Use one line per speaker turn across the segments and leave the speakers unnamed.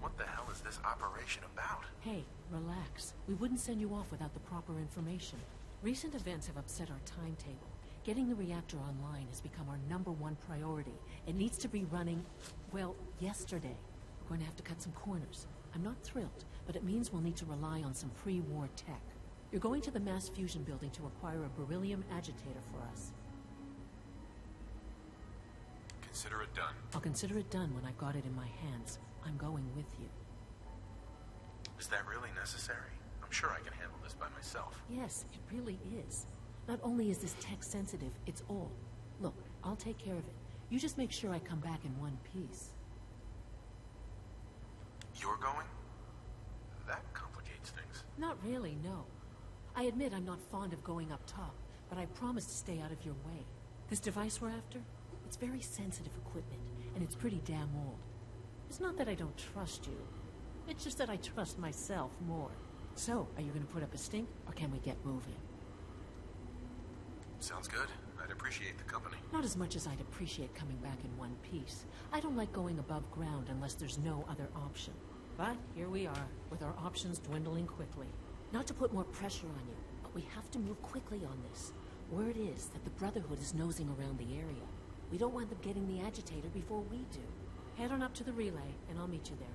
What the hell is this operation about?
Hey, relax. We wouldn't send you off without the proper information. Recent events have upset our timetable. Getting the reactor online has become our #1 priority. It needs to be running, well, yesterday. We're going to have to cut some corners. I'm not thrilled, but it means we'll need to rely on some pre-war tech. You're going to the mass fusion building to acquire a beryllium agitator for us.
Consider it done.
I'll consider it done when I've got it in my hands. I'm going with you.
Is that really necessary? I'm sure I can handle this by myself.
Yes, it really is. Not only is this tech sensitive, it's old. Look, I'll take care of it. You just make sure I come back in one piece.
You're going? That complicates things.
Not really, no. I admit I'm not fond of going up top, but I promise to stay out of your way. This device we're after? It's very sensitive equipment, and it's pretty damn old. It's not that I don't trust you. It's just that I trust myself more. So, are you going to put up a stink, or can we get moving?
Sounds good. I'd appreciate the company.
Not as much as I'd appreciate coming back in one piece. I don't like going above ground unless there's no other option. But here we are, with our options dwindling quickly. Not to put more pressure on you, but we have to move quickly on this. Word is that the Brotherhood is nosing around the area. We don't want them getting the agitator before we do. Head on up to the relay, and I'll meet you there.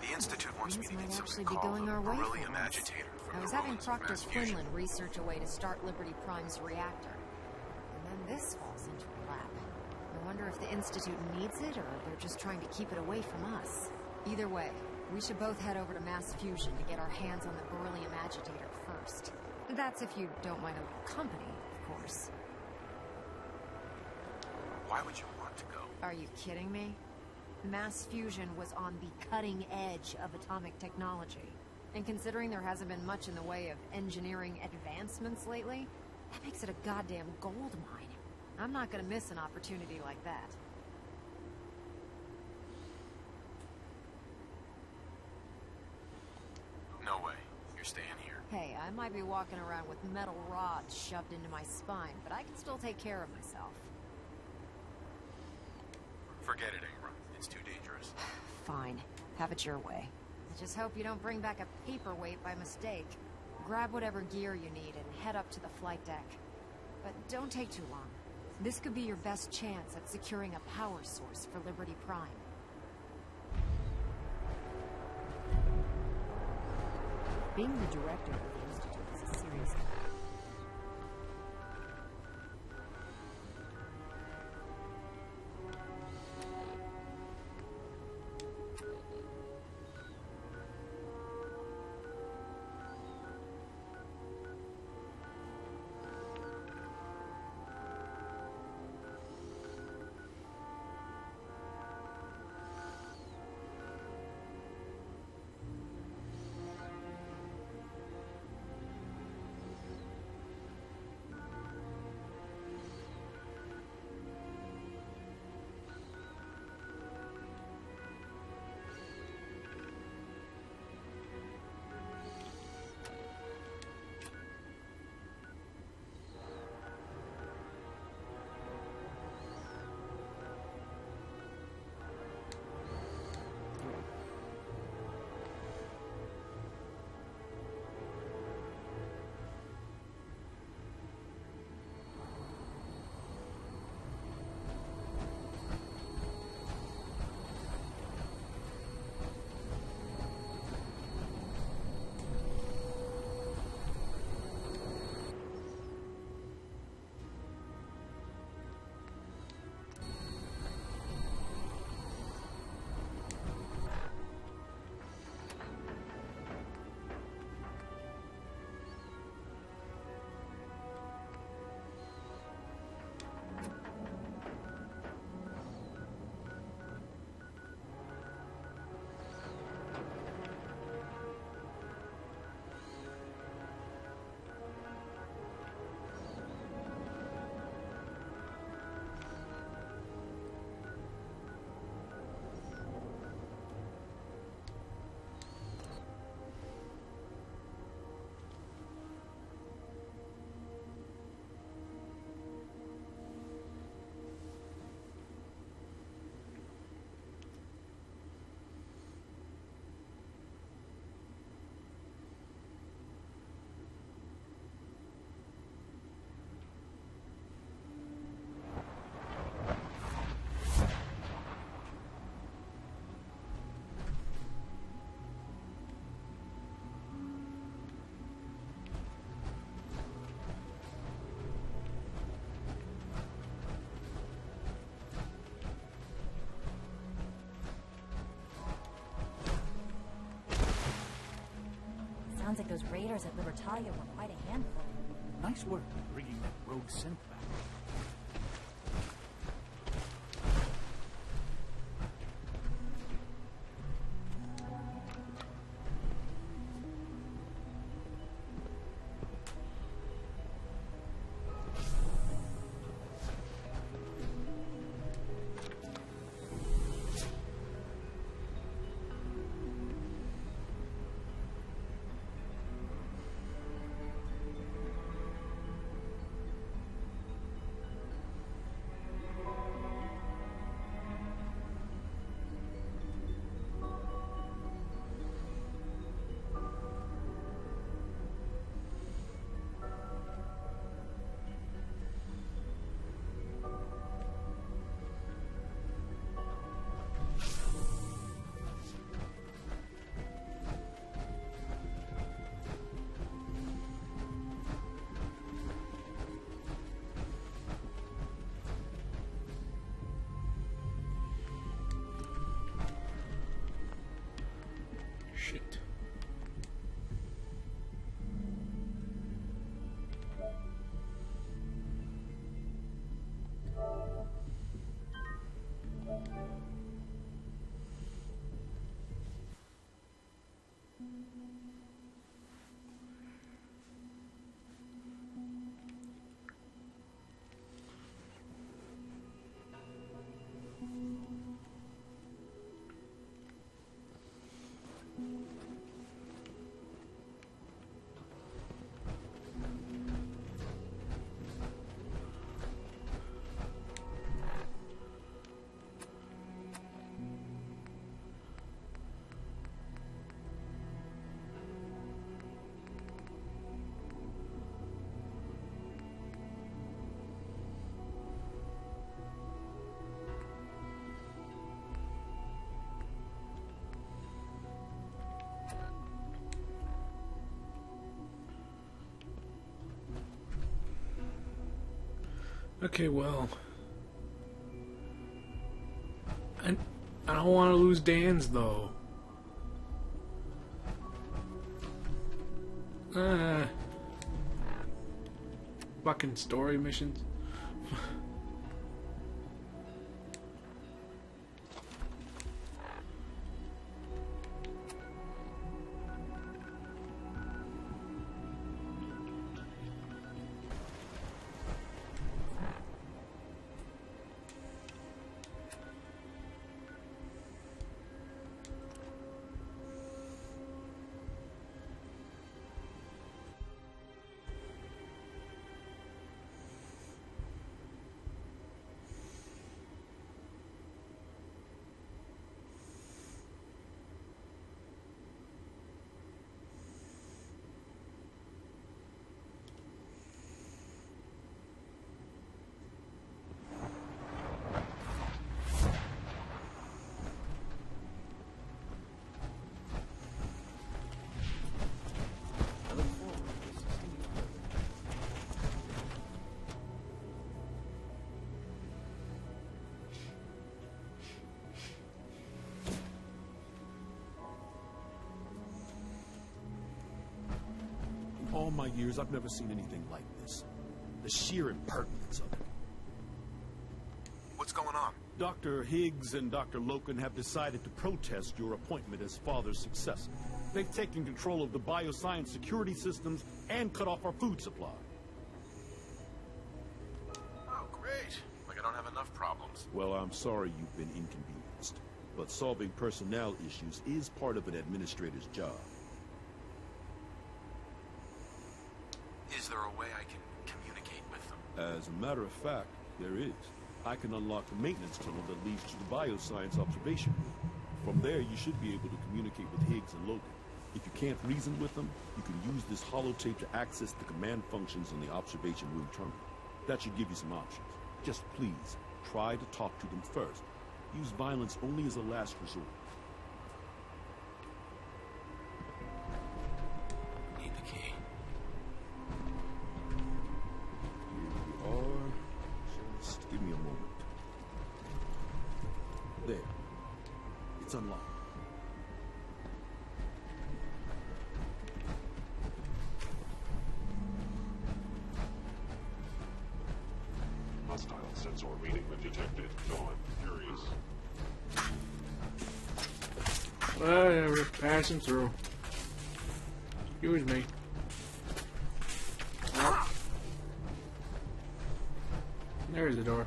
The Institute wants me to
Things
get
might
something
actually be
called
going
a
our way
beryllium
for once.
agitator from
I was
the
having
ruins of
Proctor
mass fusion.
Quinlan research a way to start Liberty Prime's reactor. And then this falls into her lap. I wonder if the Institute needs it, or they're just trying to keep it away from us. Either way, we should both head over to mass fusion to get our hands on the beryllium agitator first. That's if you don't mind a little company, of course.
Why would you want to go?
Are you kidding me? Mass fusion was on the cutting edge of atomic technology. And considering there hasn't been much in the way of engineering advancements lately, that makes it a goddamn gold mine. I'm not gonna miss an opportunity like that.
No way. You're staying here.
Hey, I might be walking around with metal rods shoved into my spine, but I can still take care of myself.
Forget it, Ingram. It's too dangerous.
Fine. Have it your way. I just hope you don't bring back a paperweight by mistake. Grab whatever gear you need and head up to the flight deck. But don't take too long. This could be your best chance at securing a power source for Liberty Prime.
Being the director of the Institute is a serious matter.
Sounds like those raiders at Libertalia were quite a handful.
Nice work bringing that rogue synth back.
Shit. Okay, well, I don't want to lose Dan's though. Fucking story missions.
All my years, I've never seen anything like this. The sheer impertinence of it.
What's going on?
Dr. Higgs and Dr. Loken have decided to protest your appointment as father's successor. They've taken control of the bioscience security systems and cut off our food supply.
Oh, great. Like I don't have enough problems.
Well, I'm sorry you've been inconvenienced, but solving personnel issues is part of an administrator's job.
Is there a way I can communicate with them?
As a matter of fact, there is. I can unlock the maintenance tunnel that leads to the bioscience observation room. From there, you should be able to communicate with Higgs and Logan. If you can't reason with them, you can use this holotape to access the command functions on the observation room terminal. That should give you some options. Just please, try to talk to them first. Use violence only as a last resort.
Need the key.
Here we are. Just give me a moment. There. It's unlocked.
sensor reading been detected. No, I'm curious.
Whatever, passing through. Excuse me. Oh. There's the door.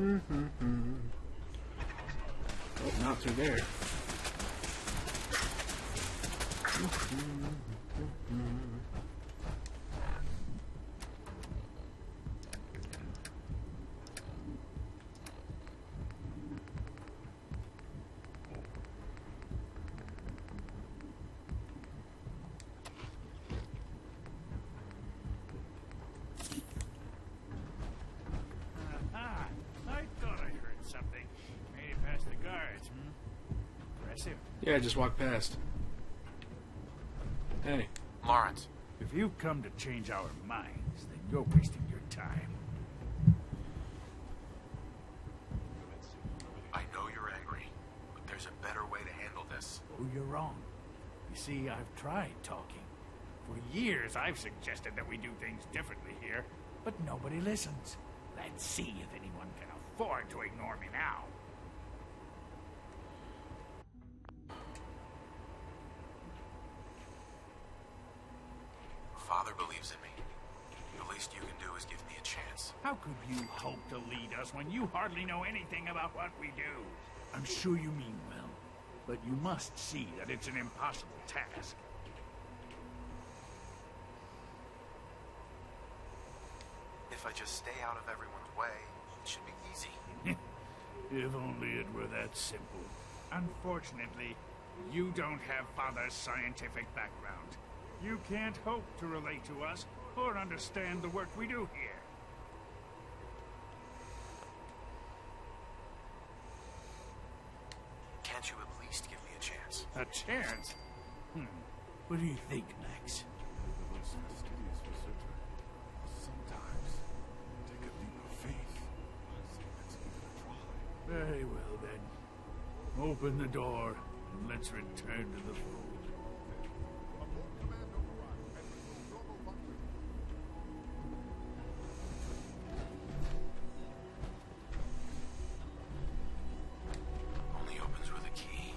Oh, not through there.
I thought I heard something. Made it past the guards, Impressive.
Yeah, just walk past. Hey.
Lawrence,
If you've come to change our minds, then you're wasting your time.
I know you're angry, but there's a better way to handle this.
Oh, you're wrong. You see, I've tried talking. For years, I've suggested that we do things differently here, but nobody listens. Let's see if anyone can afford to ignore me now.
Father believes in me. The least you can do is give me a chance.
How could you hope to lead us when you hardly know anything about what we do? I'm sure you mean well, but you must see that it's an impossible task.
If I just stay out of everyone's way, it should be easy.
If only it were that simple. Unfortunately, you don't have Father's scientific background. You can't hope to relate to us or understand the work we do here.
Can't you at least give me a chance?
A chance? What do you think, Max?
Sometimes take a leap of faith.
Very well, then. Open the door, and let's return to the fold.
Only opens with a key.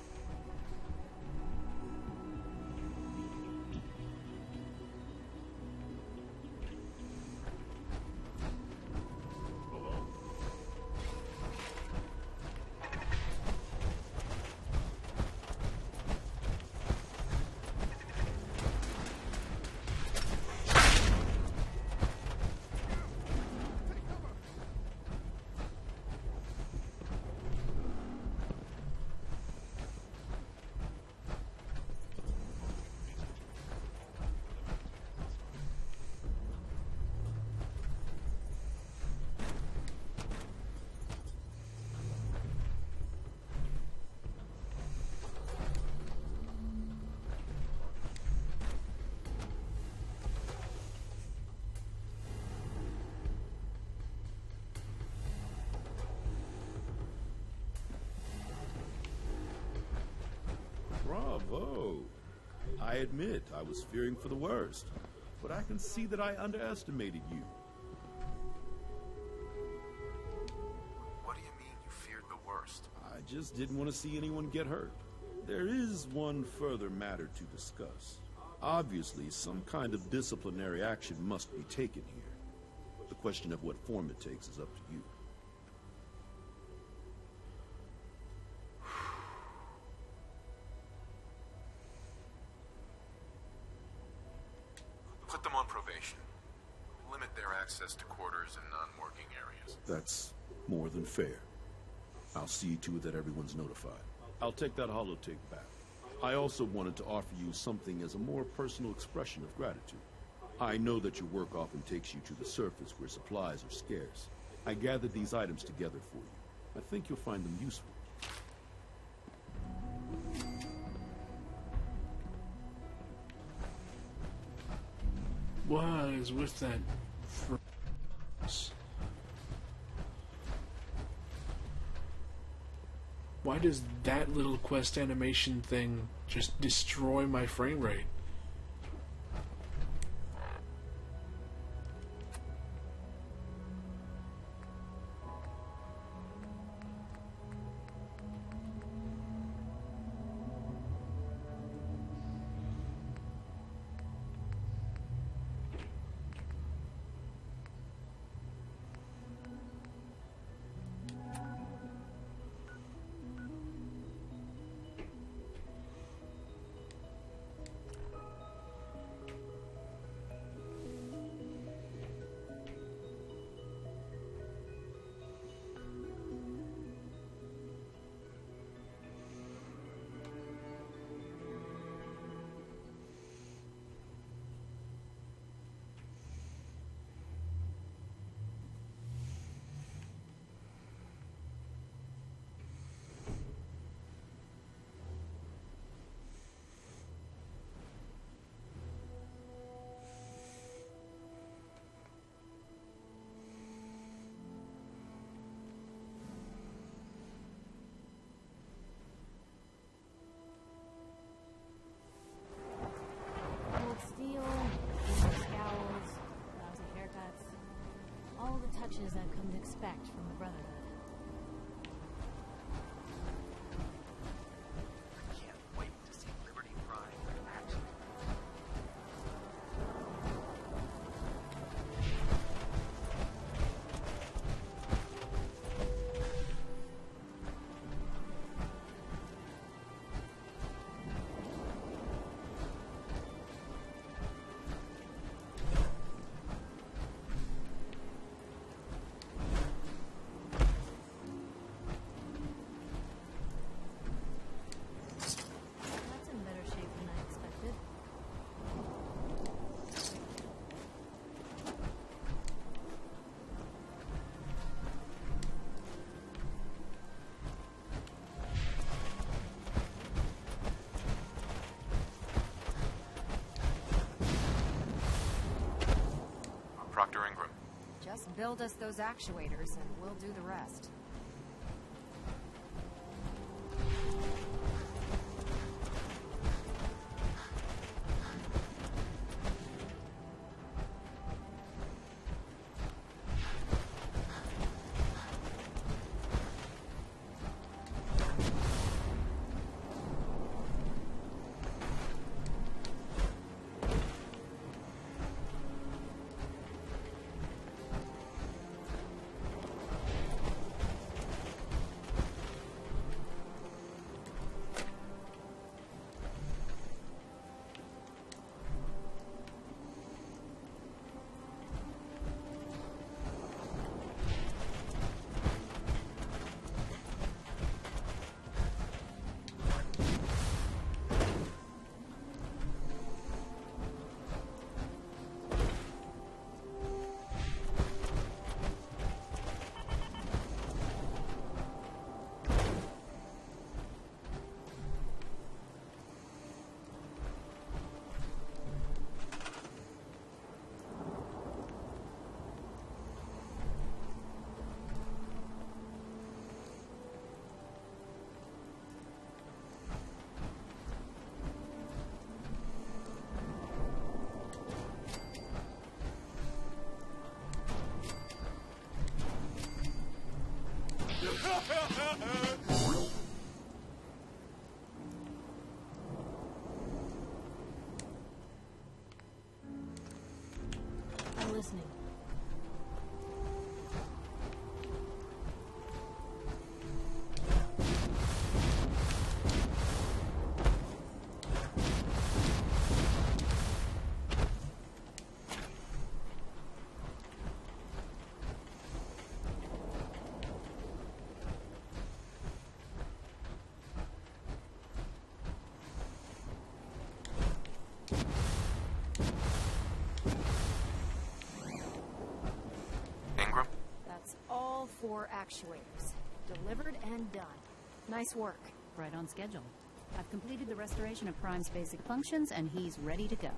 Bravo! I admit I was fearing for the worst, but I can see that I underestimated you.
What do you mean you feared the worst?
I just didn't want to see anyone get hurt. There is one further matter to discuss. Obviously, some kind of disciplinary action must be taken here. The question of what form it takes is up to you.
Put them on probation. Limit their access to quarters and non-working areas.
That's more than fair. I'll see to it that everyone's notified. I'll take that holotape back. I also wanted to offer you something as a more personal expression of gratitude. I know that your work often takes you to the surface where supplies are scarce. I gathered these items together for you. I think you'll find them useful.
What is with that? Why does that little quest animation thing just destroy my frame rate.
Old steel, scowls, lousy haircuts. All the touches I've come to expect from the Brotherhood.
I can't wait to see Liberty Prime in action.
That's in better shape than I expected.
I'm Proctor Ingram.
Just build us those actuators and we'll do the rest.
I'm listening.
Ingram?
That's all 4 actuators. Delivered and done. Nice work.
Right on schedule. I've completed the restoration of Prime's basic functions, and he's ready to go.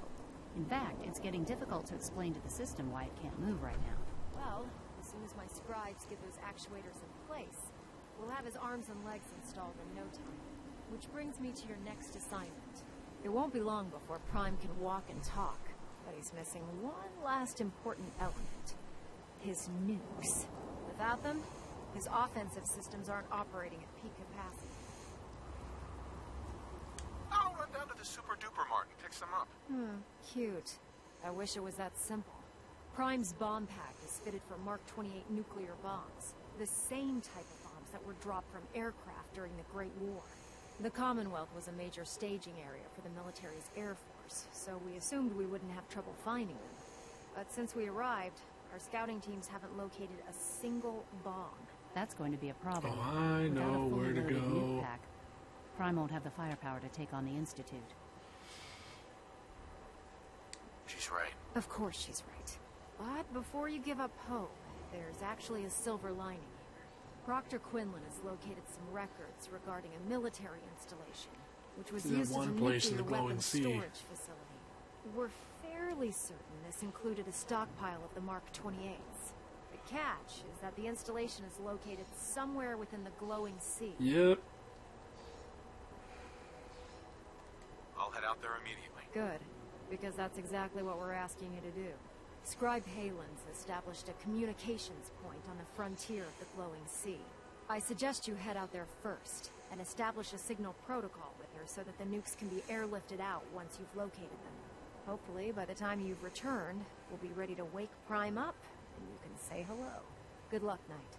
In fact, it's getting difficult to explain to the system why it can't move right now.
Well, as soon as my scribes get those actuators in place, we'll have his arms and legs installed in no time. Which brings me to your next assignment. It won't be long before Prime can walk and talk, but he's missing one last important element. His nukes. Without them, his offensive systems aren't operating at peak capacity.
I'll run down to the Super Duper Mart and pick some up.
Cute. I wish it was that simple. Prime's bomb pack is fitted for Mark 28 nuclear bombs. The same type of bombs that were dropped from aircraft during the Great War. The Commonwealth was a major staging area for the military's Air Force, so we assumed we wouldn't have trouble finding them. But since we arrived, our scouting teams haven't located a single bomb.
That's going to be a problem.
Oh, I
Without a
know
fully
where to
loaded
go.
nuke pack, Prime won't have the firepower to take on the Institute.
She's right.
Of course she's right. But before you give up hope, there's actually a silver lining here. Proctor Quinlan has located some records regarding a military installation, which was
See that
used as a
one place in
nuclear
the glowing
weapons
sea.
storage facility. We're fairly certain this included a stockpile of the Mark 28s. The catch is that the installation is located somewhere within the glowing sea.
Yep.
I'll head out there immediately.
Good, because that's exactly what we're asking you to do. Scribe Halen's established a communications point on the frontier of the glowing sea. I suggest you head out there first, and establish a signal protocol with her so that the nukes can be airlifted out once you've located them. Hopefully, by the time you've returned, we'll be ready to wake Prime up, and you can say hello. Good luck, Knight.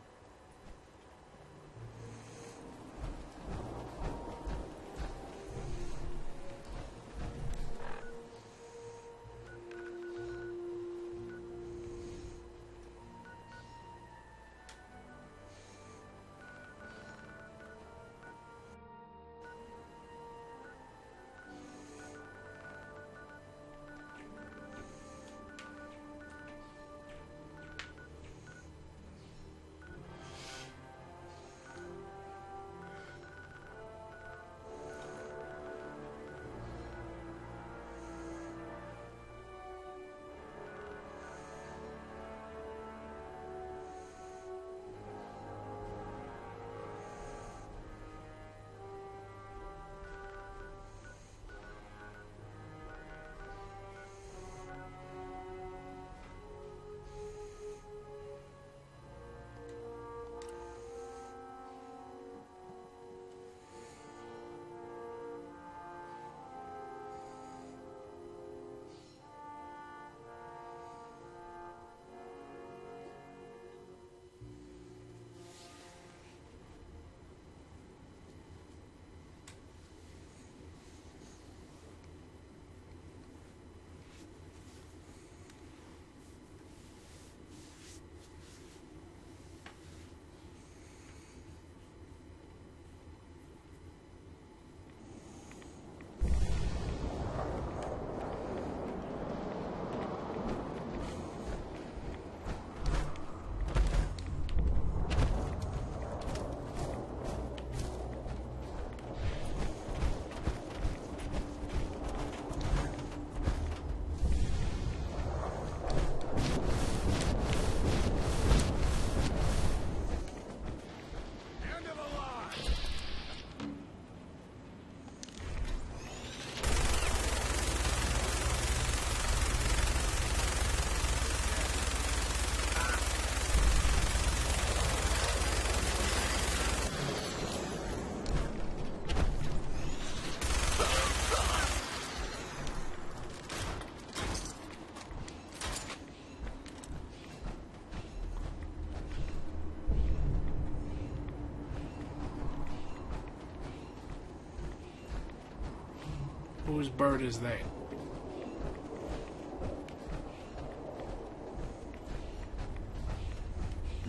Whose bird is that?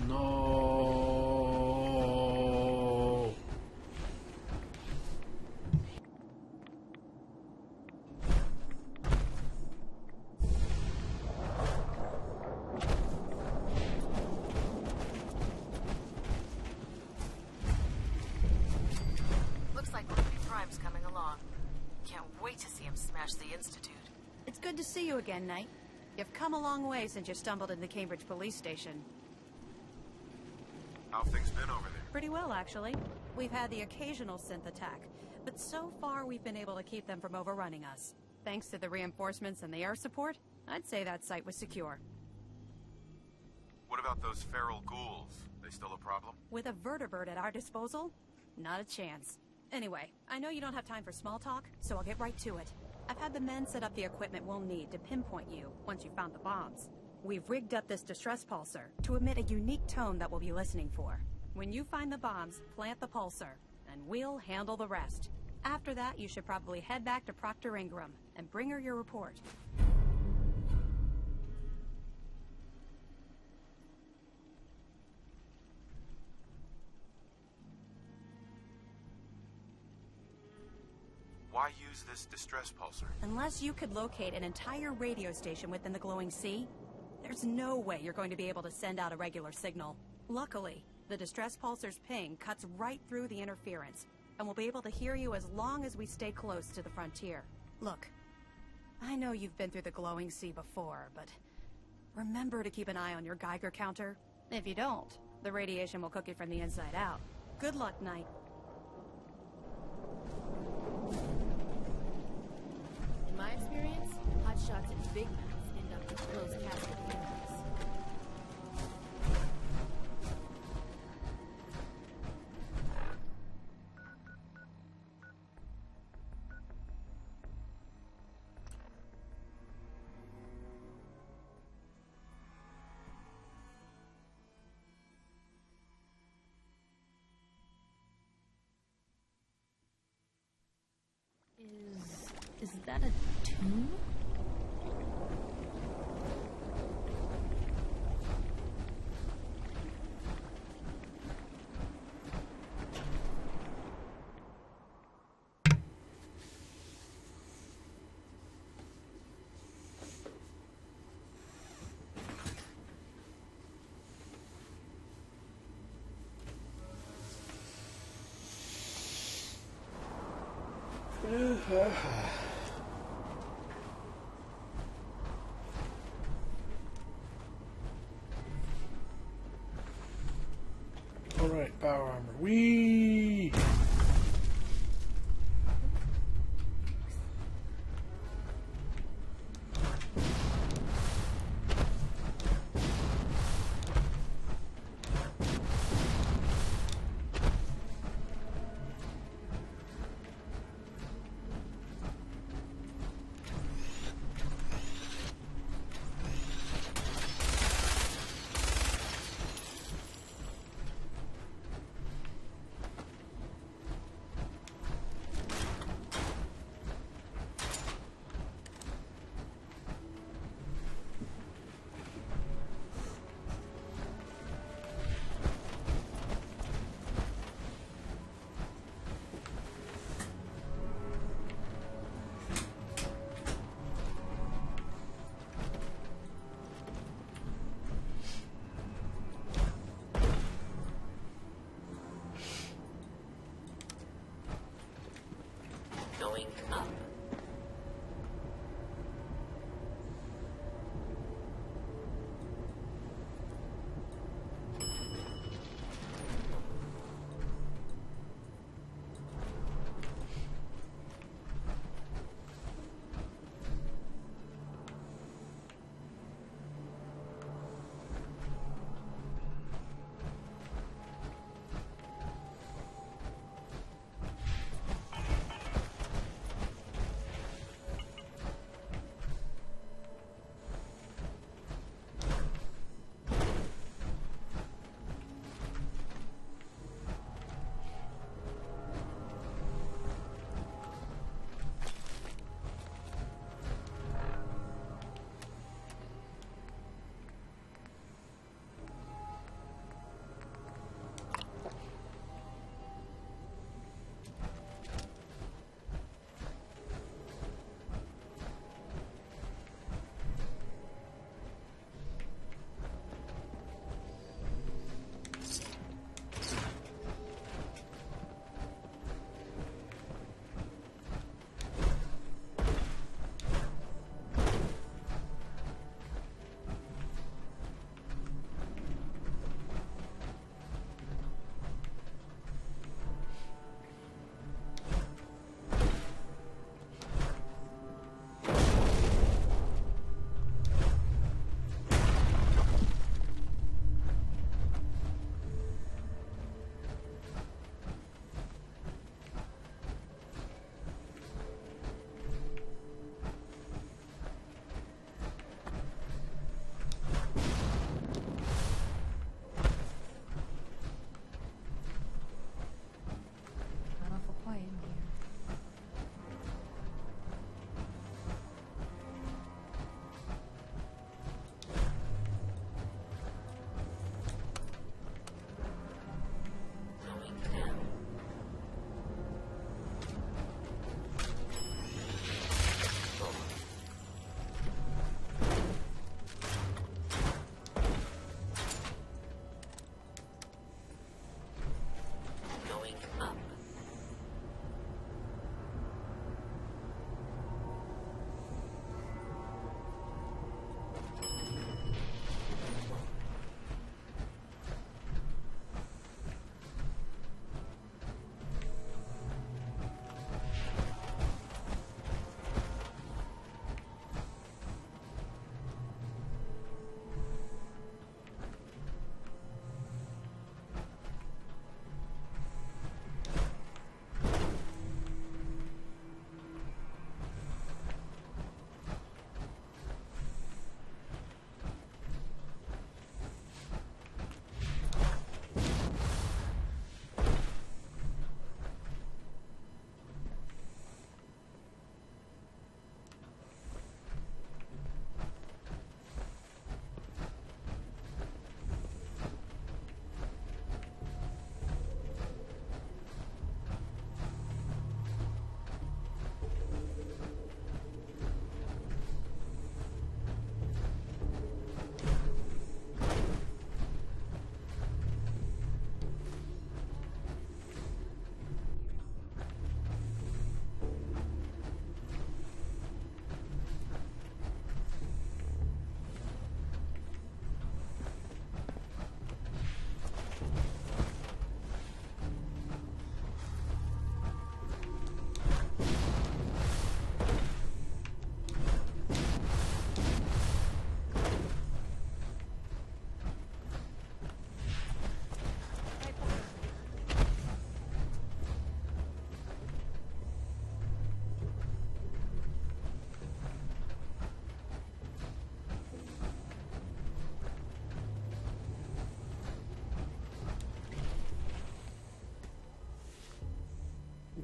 No.
Looks like Liberty Prime's coming along. Can't wait to see him smash the Institute.
It's good to see you again, Knight. You've come a long way since you stumbled in the Cambridge police station.
How have things been over there?
Pretty well, actually. We've had the occasional synth attack, But so far, we've been able to keep them from overrunning us. Thanks to the reinforcements and the air support, I'd say that site was secure.
What about those feral ghouls? They still a problem?
With a vertibird at our disposal? Not a chance. Anyway, I know you don't have time for small talk, so I'll get right to it. I've had the men set up the equipment we'll need to pinpoint you once you've found the bombs. We've rigged up this distress pulsar to emit a unique tone that we'll be listening for. When you find the bombs, plant the pulsar, and we'll handle the rest. After that, you should probably head back to Proctor Ingram and bring her your report.
Why use this distress pulsar?
Unless you could locate an entire radio station within the glowing sea, there's no way you're going to be able to send out a regular signal. Luckily, the distress pulsar's ping cuts right through the interference, and we'll be able to hear you as long as we stay close to the frontier. Look, I know you've been through the glowing sea before, but remember to keep an eye on your Geiger counter. If you don't, the radiation will cook you from the inside out. Good luck, Knight.
In my experience, hot shots and big mouths end up with closed casket funerals. Is that a tomb?
Alright, power armor. Whee!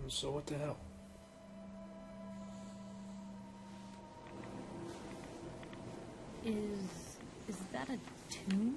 So what the hell?
Is that a tomb?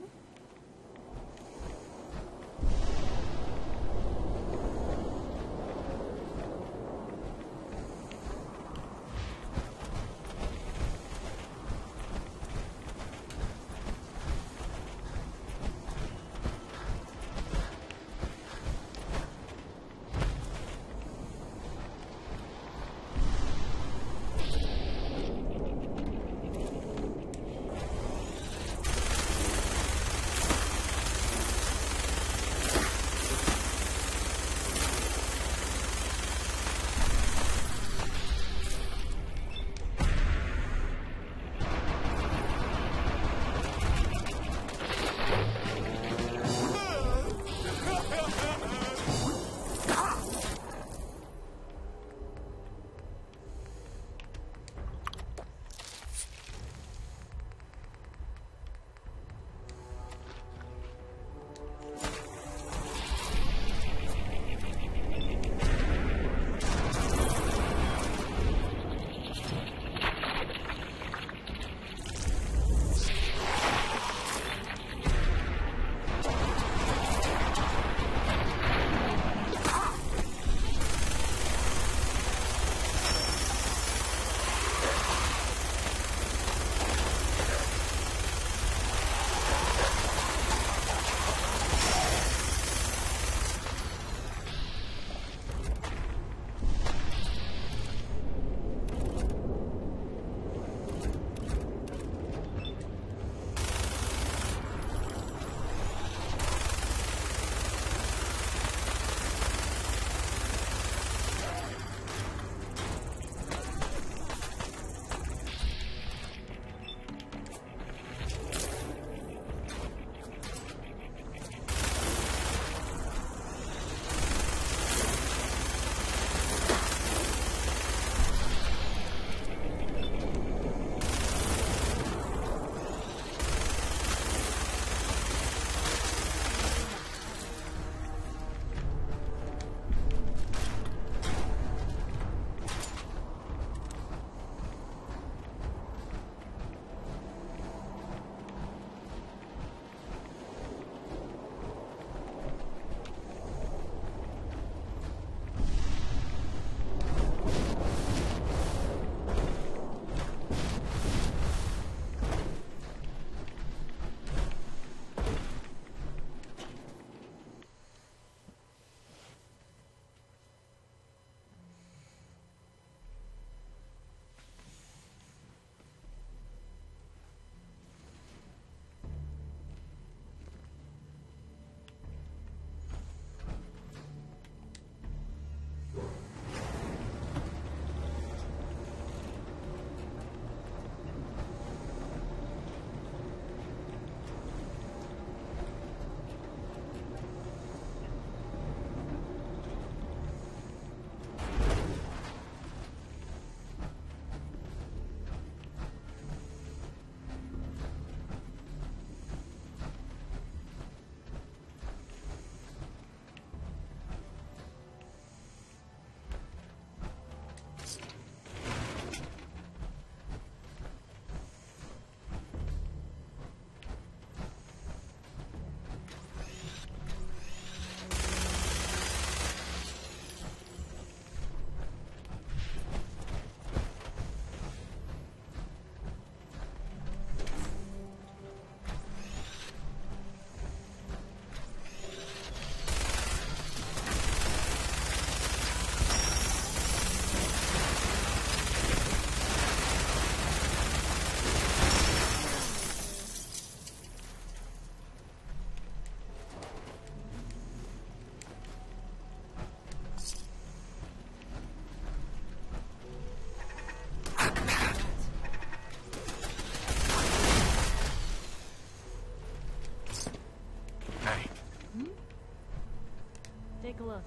Take a look.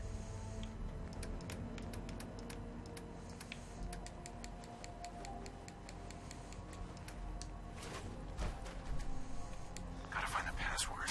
Gotta find the password.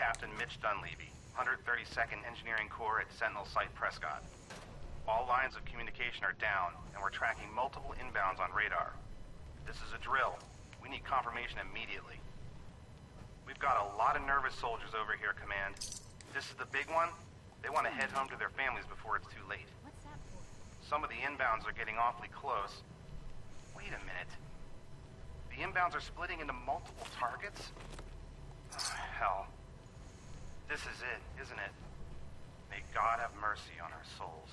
Captain Mitch Dunleavy, 132nd Engineering Corps at Sentinel Site Prescott. All lines of communication are down, and we're tracking multiple inbounds on radar. This is a drill. We need confirmation immediately. We've got a lot of nervous soldiers over here, Command. This is the big one. They want to head home to their families before it's too late.
What's that for?
Some of the inbounds are getting awfully close. Wait a minute. The inbounds are splitting into multiple targets? Oh, hell. This is it, isn't it? May God have mercy on our souls.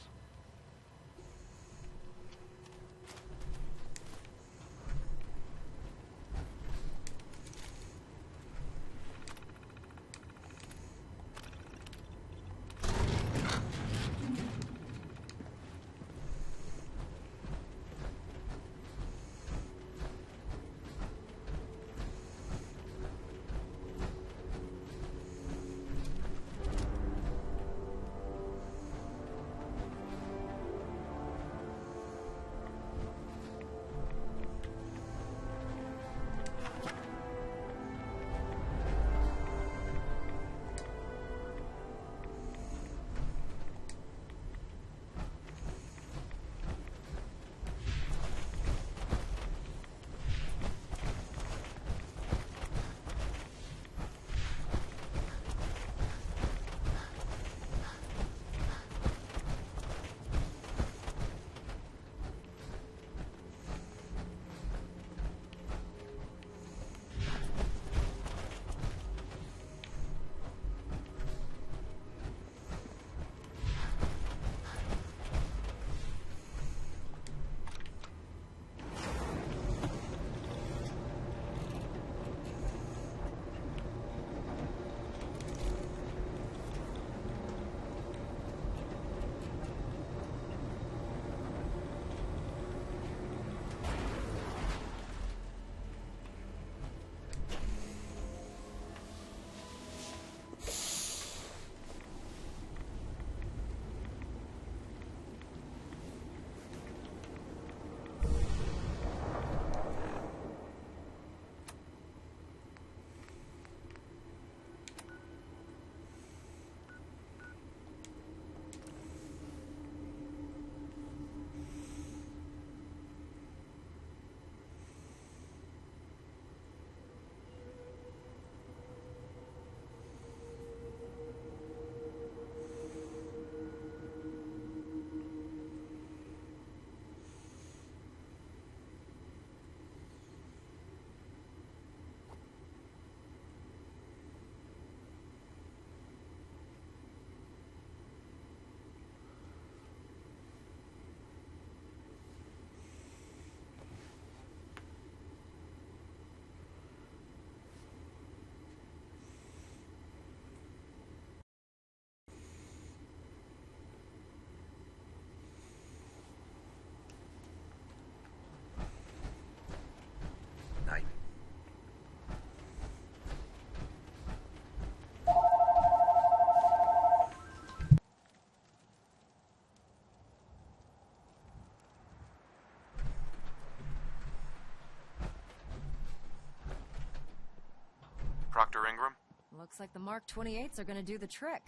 Dr. Ingram?
Looks like the Mark 28s are gonna do the trick.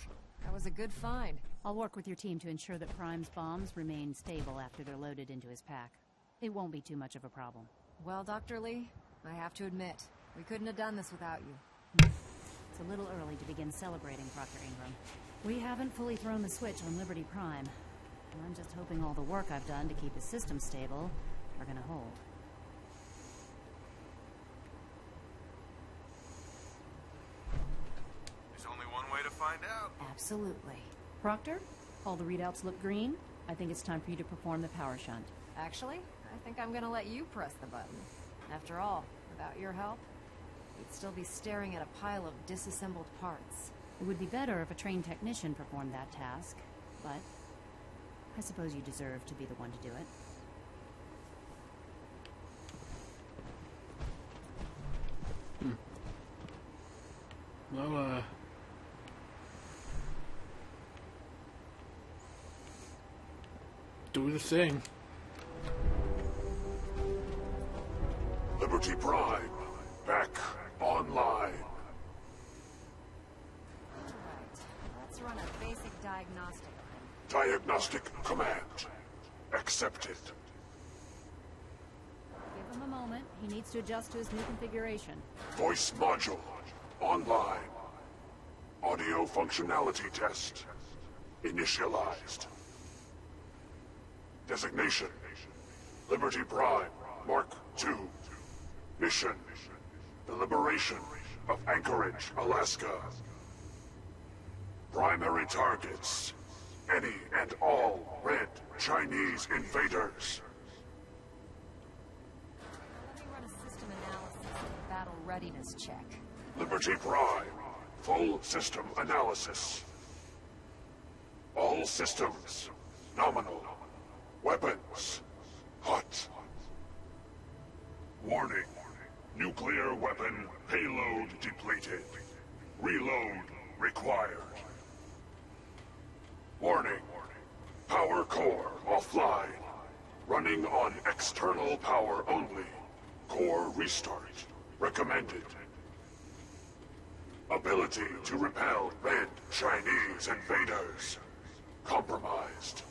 That was a good find.
I'll work with your team to ensure that Prime's bombs remain stable after they're loaded into his pack. It won't be too much of a problem.
Well, Dr. Lee, I have to admit, we couldn't have done this without you.
It's a little early to begin celebrating, Dr. Ingram. We haven't fully thrown the switch on Liberty Prime. And I'm just hoping all the work I've done to keep his system stable are gonna hold.
There's only one way to find out.
Absolutely.
Proctor, all the readouts look green. I think it's time for you to perform the power shunt.
Actually, I think I'm gonna let you press the button. After all, without your help, we'd still be staring at a pile of disassembled parts.
It would be better if a trained technician performed that task, but I suppose you deserve to be the one to do it.
Well, do the thing.
Liberty Prime, back online.
diagnostic.
Diagnostic command. Accepted.
Give him a moment. He needs to adjust to his new configuration.
Voice module. Online. Audio functionality test. Initialized. Designation. Liberty Prime. Mark II. Mission. The liberation of Anchorage, Alaska. Primary targets. Any and all red Chinese invaders.
Let me run a system analysis and battle readiness check.
Liberty Prime. Full system analysis. All systems. Nominal. Weapons. Hot. Warning. Nuclear weapon payload depleted. Reload required. Warning. Power core offline. Running on external power only. Core restart recommended. Ability to repel red Chinese invaders compromised.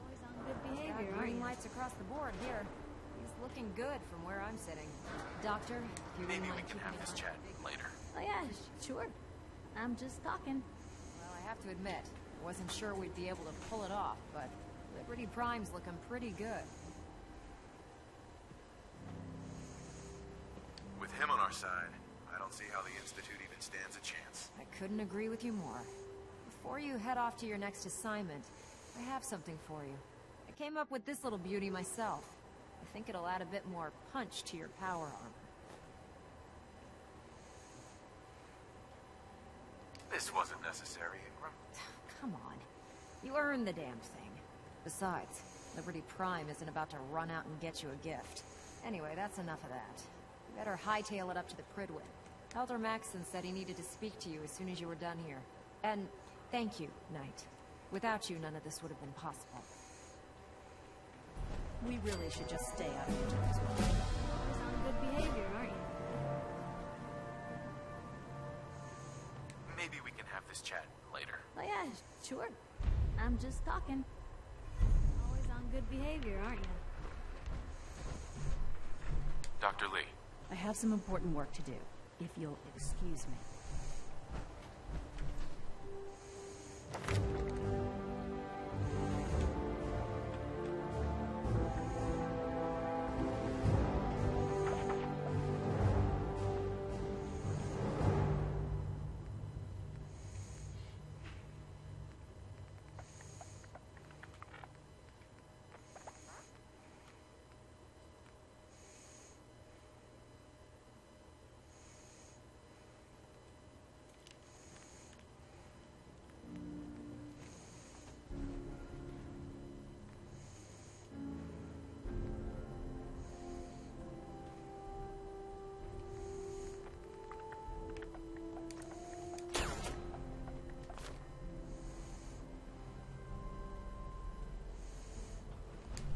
Always on good behavior, aren't
Green
you?
lights across the board here. He's looking good from where I'm sitting. Doctor, if you
Maybe
wouldn't
we
mind
can
keeping
have
an
this
eye
chat
on Big-
later.
Oh yeah, sure. I'm just talking.
Well, I have to admit, I wasn't sure we'd be able to pull it off, but Liberty Prime's looking pretty good.
With him on our side, I don't see how the Institute even stands a chance.
I couldn't agree with you more. Before you head off to your next assignment, I have something for you. I came up with this little beauty myself. I think it'll add a bit more punch to your power armor.
This wasn't necessary, Ingram.
Come on. You earned the damn thing. Besides, Liberty Prime isn't about to run out and get you a gift. Anyway, that's enough of that. You better hightail it up to the Pridwin. Elder Maxson said he needed to speak to you as soon as you were done here. And thank you, Knight. Without you, none of this would have been possible.
We really should just stay out of each other's way.
Always on good behavior, aren't you?
Maybe we can have this chat later.
Oh yeah, sure. I'm just talking. Always on good behavior, aren't you?
Dr. Lee.
I have some important work to do, if you'll excuse me.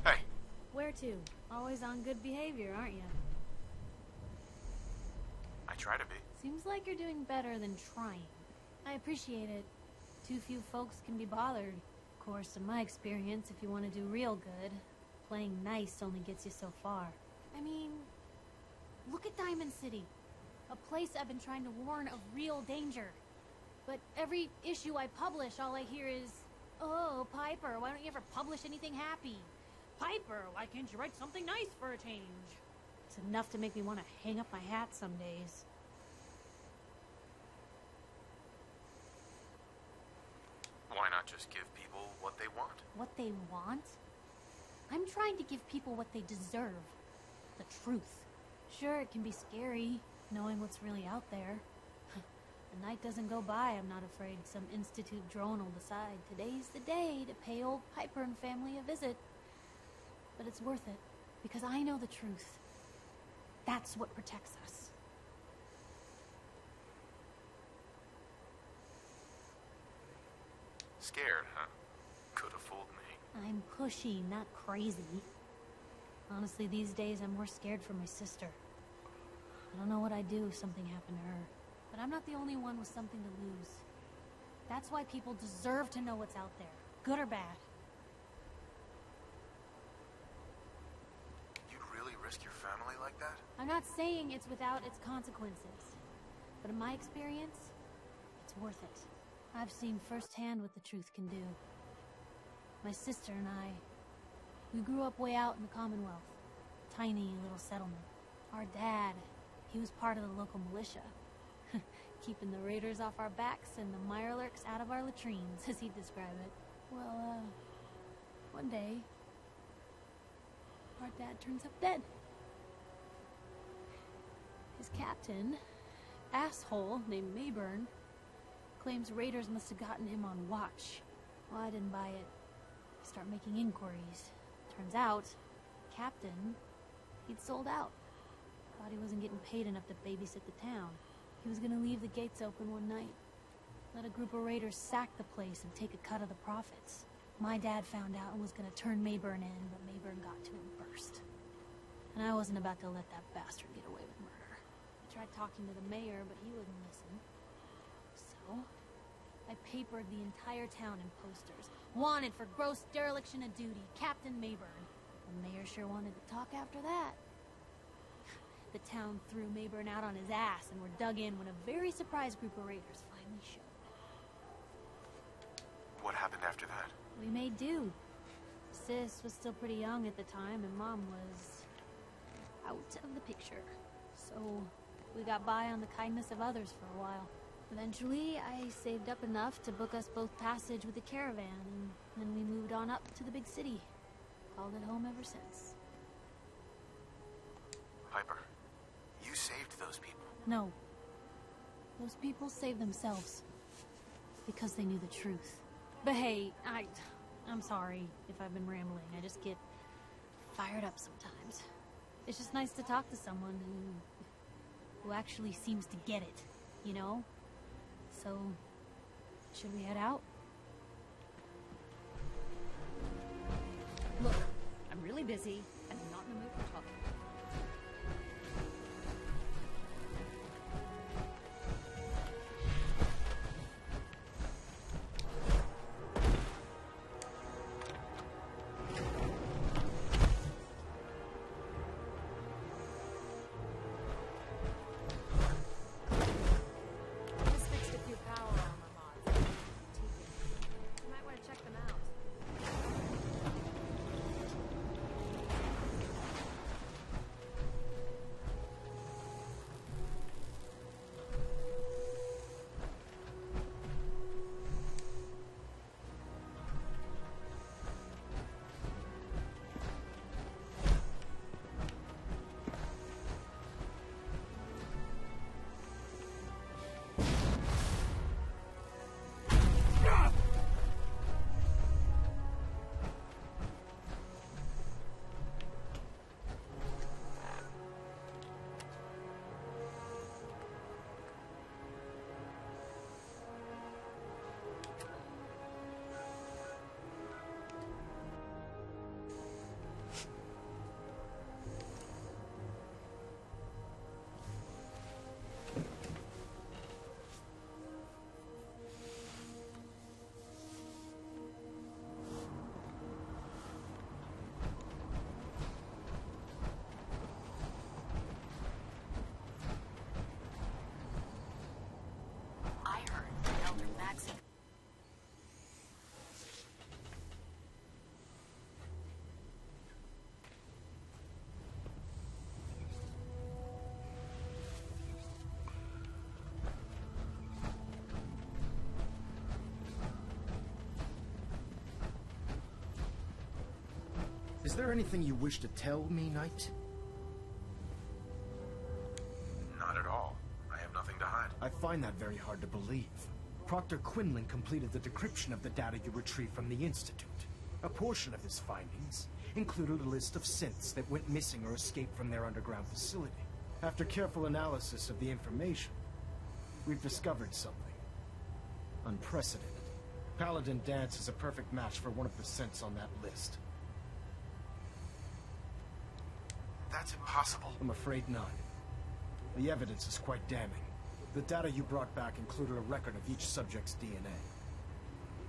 Hey.
Where to? Always on good behavior, aren't you?
I try to be.
Seems like you're doing better than trying. I appreciate it. Too few folks can be bothered. Of course, in my experience, if you want to do real good, playing nice only gets you so far. I mean, look at Diamond City. A place I've been trying to warn of real danger. But every issue I publish, all I hear is, "Oh, Piper, why don't you ever publish anything happy? Piper, why can't you write something nice for a change?" It's enough to make me want to hang up my hat some days.
Why not just give people what they want?
What they want? I'm trying to give people what they deserve. The truth. Sure, it can be scary, knowing what's really out there. A night doesn't go by, I'm not afraid some Institute drone will decide today's the day to pay old Piper and family a visit. But it's worth it, because I know the truth. That's what protects us.
Scared, huh? Could have fooled me.
I'm pushy, not crazy. Honestly, these days I'm more scared for my sister. I don't know what I'd do if something happened to her. But I'm not the only one with something to lose. That's why people deserve to know what's out there, good or bad.
You'd really risk your family like that?
I'm not saying it's without its consequences, but in my experience, it's worth it. I've seen firsthand what the truth can do. My sister and I, we grew up way out in the Commonwealth. Tiny little settlement. Our dad, he was part of the local militia. Keeping the raiders off our backs and the mirelurks out of our latrines, as he'd describe it. Well, one day, our dad turns up dead. His captain, asshole named Mayburn, claims raiders must have gotten him on watch. Well, I didn't buy it. I start making inquiries. Turns out, Captain, he'd sold out. Thought he wasn't getting paid enough to babysit the town. He was gonna leave the gates open one night. Let a group of raiders sack the place and take a cut of the profits. My dad found out and was gonna turn Mayburn in, but Mayburn got to him first. And I wasn't about to let that bastard get away with murder. I tried talking to the mayor, but he wouldn't listen. So, I papered the entire town in posters. Wanted for gross dereliction of duty, Captain Mayburn. The mayor sure wanted to talk after that. The town threw Mayburn out on his ass and were dug in when a very surprised group of raiders finally showed.
What happened after that?
We made do. Sis was still pretty young at the time, and Mom was out of the picture. So we got by on the kindness of others for a while. Eventually, I saved up enough to book us both passage with the caravan, and then we moved on up to the big city. Called it home ever since.
Piper, you saved those people.
No. Those people saved themselves. Because they knew the truth. But hey, I'm sorry if I've been rambling. I just get fired up sometimes. It's just nice to talk to someone who actually seems to get it, you know? So, should we head out?
Look, I'm really busy, and I'm not in the mood for talking.
Is there anything you wish to tell me, Knight?
Not at all. I have nothing to hide.
I find that very hard to believe. Proctor Quinlan completed the decryption of the data you retrieved from the Institute. A portion of his findings included a list of synths that went missing or escaped from their underground facility. After careful analysis of the information, we've discovered something unprecedented. Paladin Dance is a perfect match for one of the synths on that list.
That's impossible.
I'm afraid not. The evidence is quite damning. The data you brought back included a record of each subject's DNA.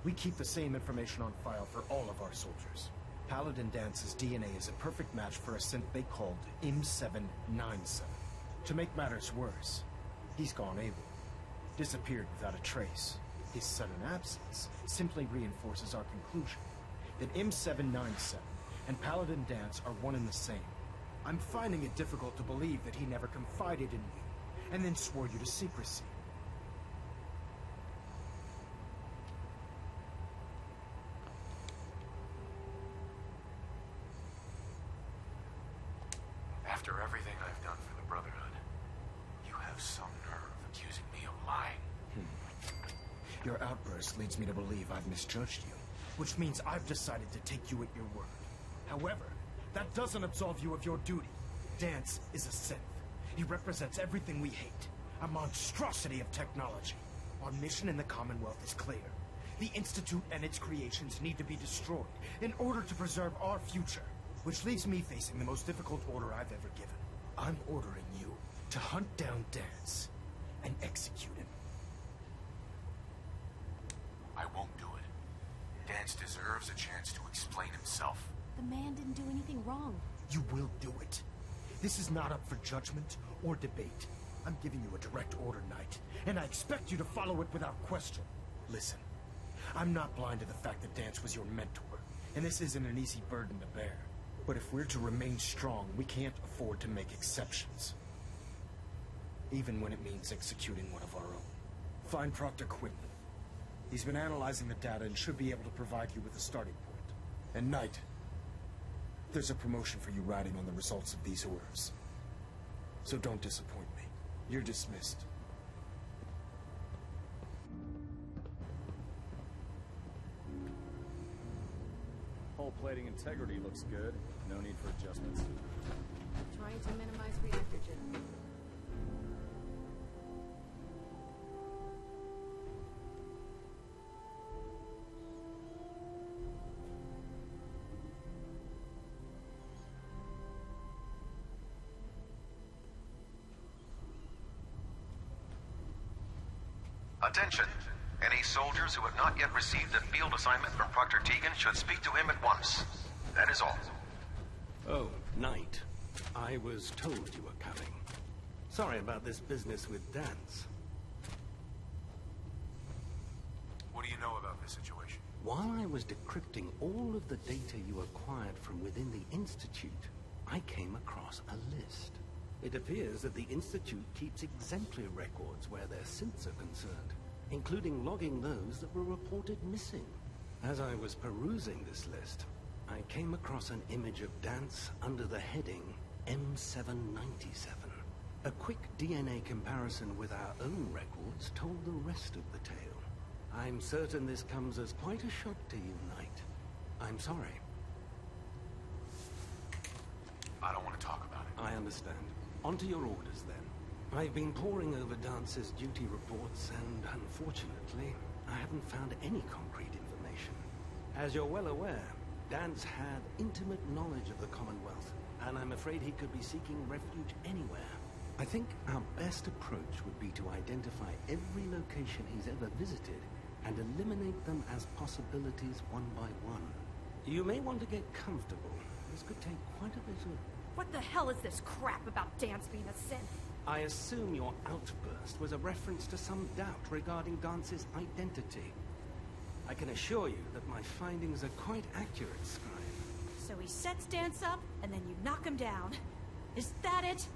We keep the same information on file for all of our soldiers. Paladin Dance's DNA is a perfect match for a synth they called M797. To make matters worse, he's gone able. Disappeared without a trace. His sudden absence simply reinforces our conclusion that M797 and Paladin Dance are one and the same. I'm finding it difficult to believe that he never confided in you, and then swore you to secrecy.
After everything I've done for the Brotherhood, you have some nerve accusing me of lying.
Your outburst leads me to believe I've misjudged you, which means I've decided to take you at your word. However, that doesn't absolve you of your duty. Dance is a synth. He represents everything we hate, a monstrosity of technology. Our mission in the Commonwealth is clear. The Institute and its creations need to be destroyed in order to preserve our future, which leaves me facing the most difficult order I've ever given. I'm ordering you to hunt down Dance and execute him.
I won't do it. Dance deserves a chance to explain himself.
The man didn't do anything wrong.
You will do it. This is not up for judgment or debate. I'm giving you a direct order, Knight, and I expect you to follow it without question. Listen, I'm not blind to the fact that Dance was your mentor, and this isn't an easy burden to bear. But if we're to remain strong, we can't afford to make exceptions. Even when it means executing one of our own. Find Proctor Quinlan. He's been analyzing the data and should be able to provide you with a starting point. And Knight, there's a promotion for you riding on the results of these orders. So don't disappoint me. You're dismissed.
Hull plating integrity looks good. No need for adjustments.
Trying to minimize reactor jitter.
Attention! Any soldiers who have not yet received a field assignment from Proctor Tegan should speak to him at once. That is all.
Oh, Knight. I was told you were coming. Sorry about this business with Dance.
What do you know about this situation?
While I was decrypting all of the data you acquired from within the Institute, I came across a list. It appears that the Institute keeps exemplary records where their synths are concerned, including logging those that were reported missing. As I was perusing this list, I came across an image of Dance under the heading M797. A quick DNA comparison with our own records told the rest of the tale. I'm certain this comes as quite a shock to you, Knight. I'm sorry.
I don't want to talk about it.
I understand. On to your orders, then. I've been poring over Dance's duty reports, and unfortunately, I haven't found any concrete information. As you're well aware, Dance had intimate knowledge of the Commonwealth, and I'm afraid he could be seeking refuge anywhere. I think our best approach would be to identify every location he's ever visited and eliminate them as possibilities one by one. You may want to get comfortable. This could take quite a bit of...
What the hell is this crap about Dance being a synth?
I assume your outburst was a reference to some doubt regarding Dance's identity. I can assure you that my findings are quite accurate, Scribe.
So he sets Dance up, and then you knock him down. Is that it?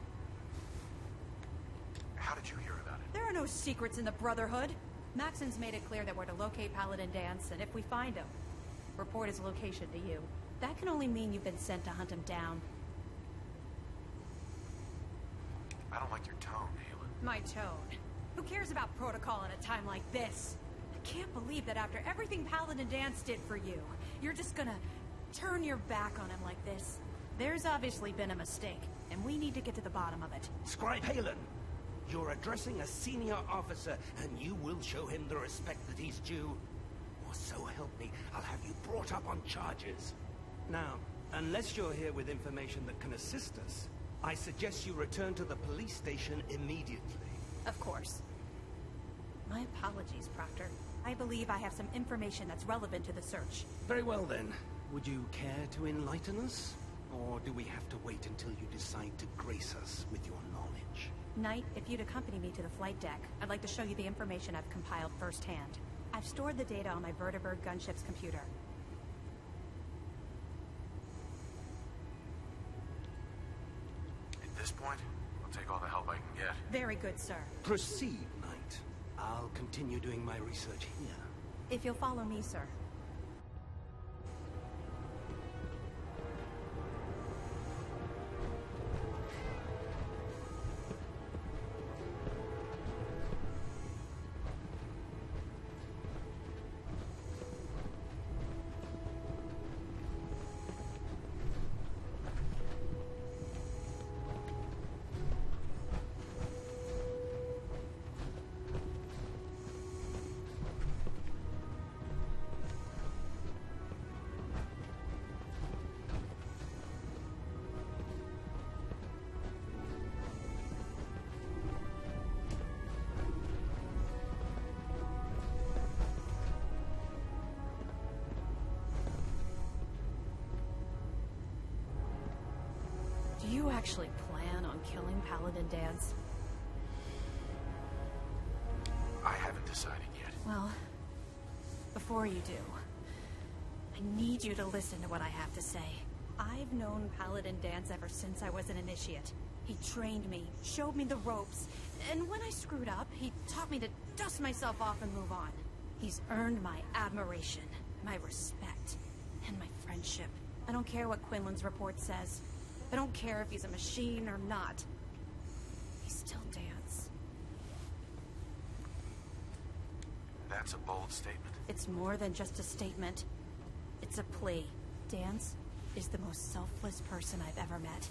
How did you hear about it?
There are no secrets in the Brotherhood. Maxon's made it clear that we're to locate Paladin Dance, and if we find him, report his location to you. That can only mean you've been sent to hunt him down.
I don't like your tone, Halen.
My tone? Who cares about protocol at a time like this? I can't believe that after everything Paladin Dance did for you, you're just gonna turn your back on him like this. There's obviously been a mistake, and we need to get to the bottom of it.
Scribe Halen, you're addressing a senior officer, and you will show him the respect that he's due. Or so help me, I'll have you brought up on charges. Now, unless you're here with information that can assist us, I suggest you return to the police station immediately.
Of course. My apologies, Proctor. I believe I have some information that's relevant to the search.
Very well then. Would you care to enlighten us? Or do we have to wait until you decide to grace us with your knowledge?
Knight, if you'd accompany me to the flight deck, I'd like to show you the information I've compiled firsthand. I've stored the data on my Vertibird gunship's computer.
At this point, I'll take all the help I can get.
Very good, sir.
Proceed, Knight. I'll continue doing my research here.
If you'll follow me, sir. Do you actually plan on killing Paladin Dance?
I haven't decided yet.
Well, before you do, I need you to listen to what I have to say. I've known Paladin Dance ever since I was an initiate. He trained me, showed me the ropes, and when I screwed up, he taught me to dust myself off and move on. He's earned my admiration, my respect, and my friendship. I don't care what Quinlan's report says. I don't care if he's a machine or not. He's still Dance.
That's a bold statement.
It's more than just a statement. It's a plea. Dance is the most selfless person I've ever met.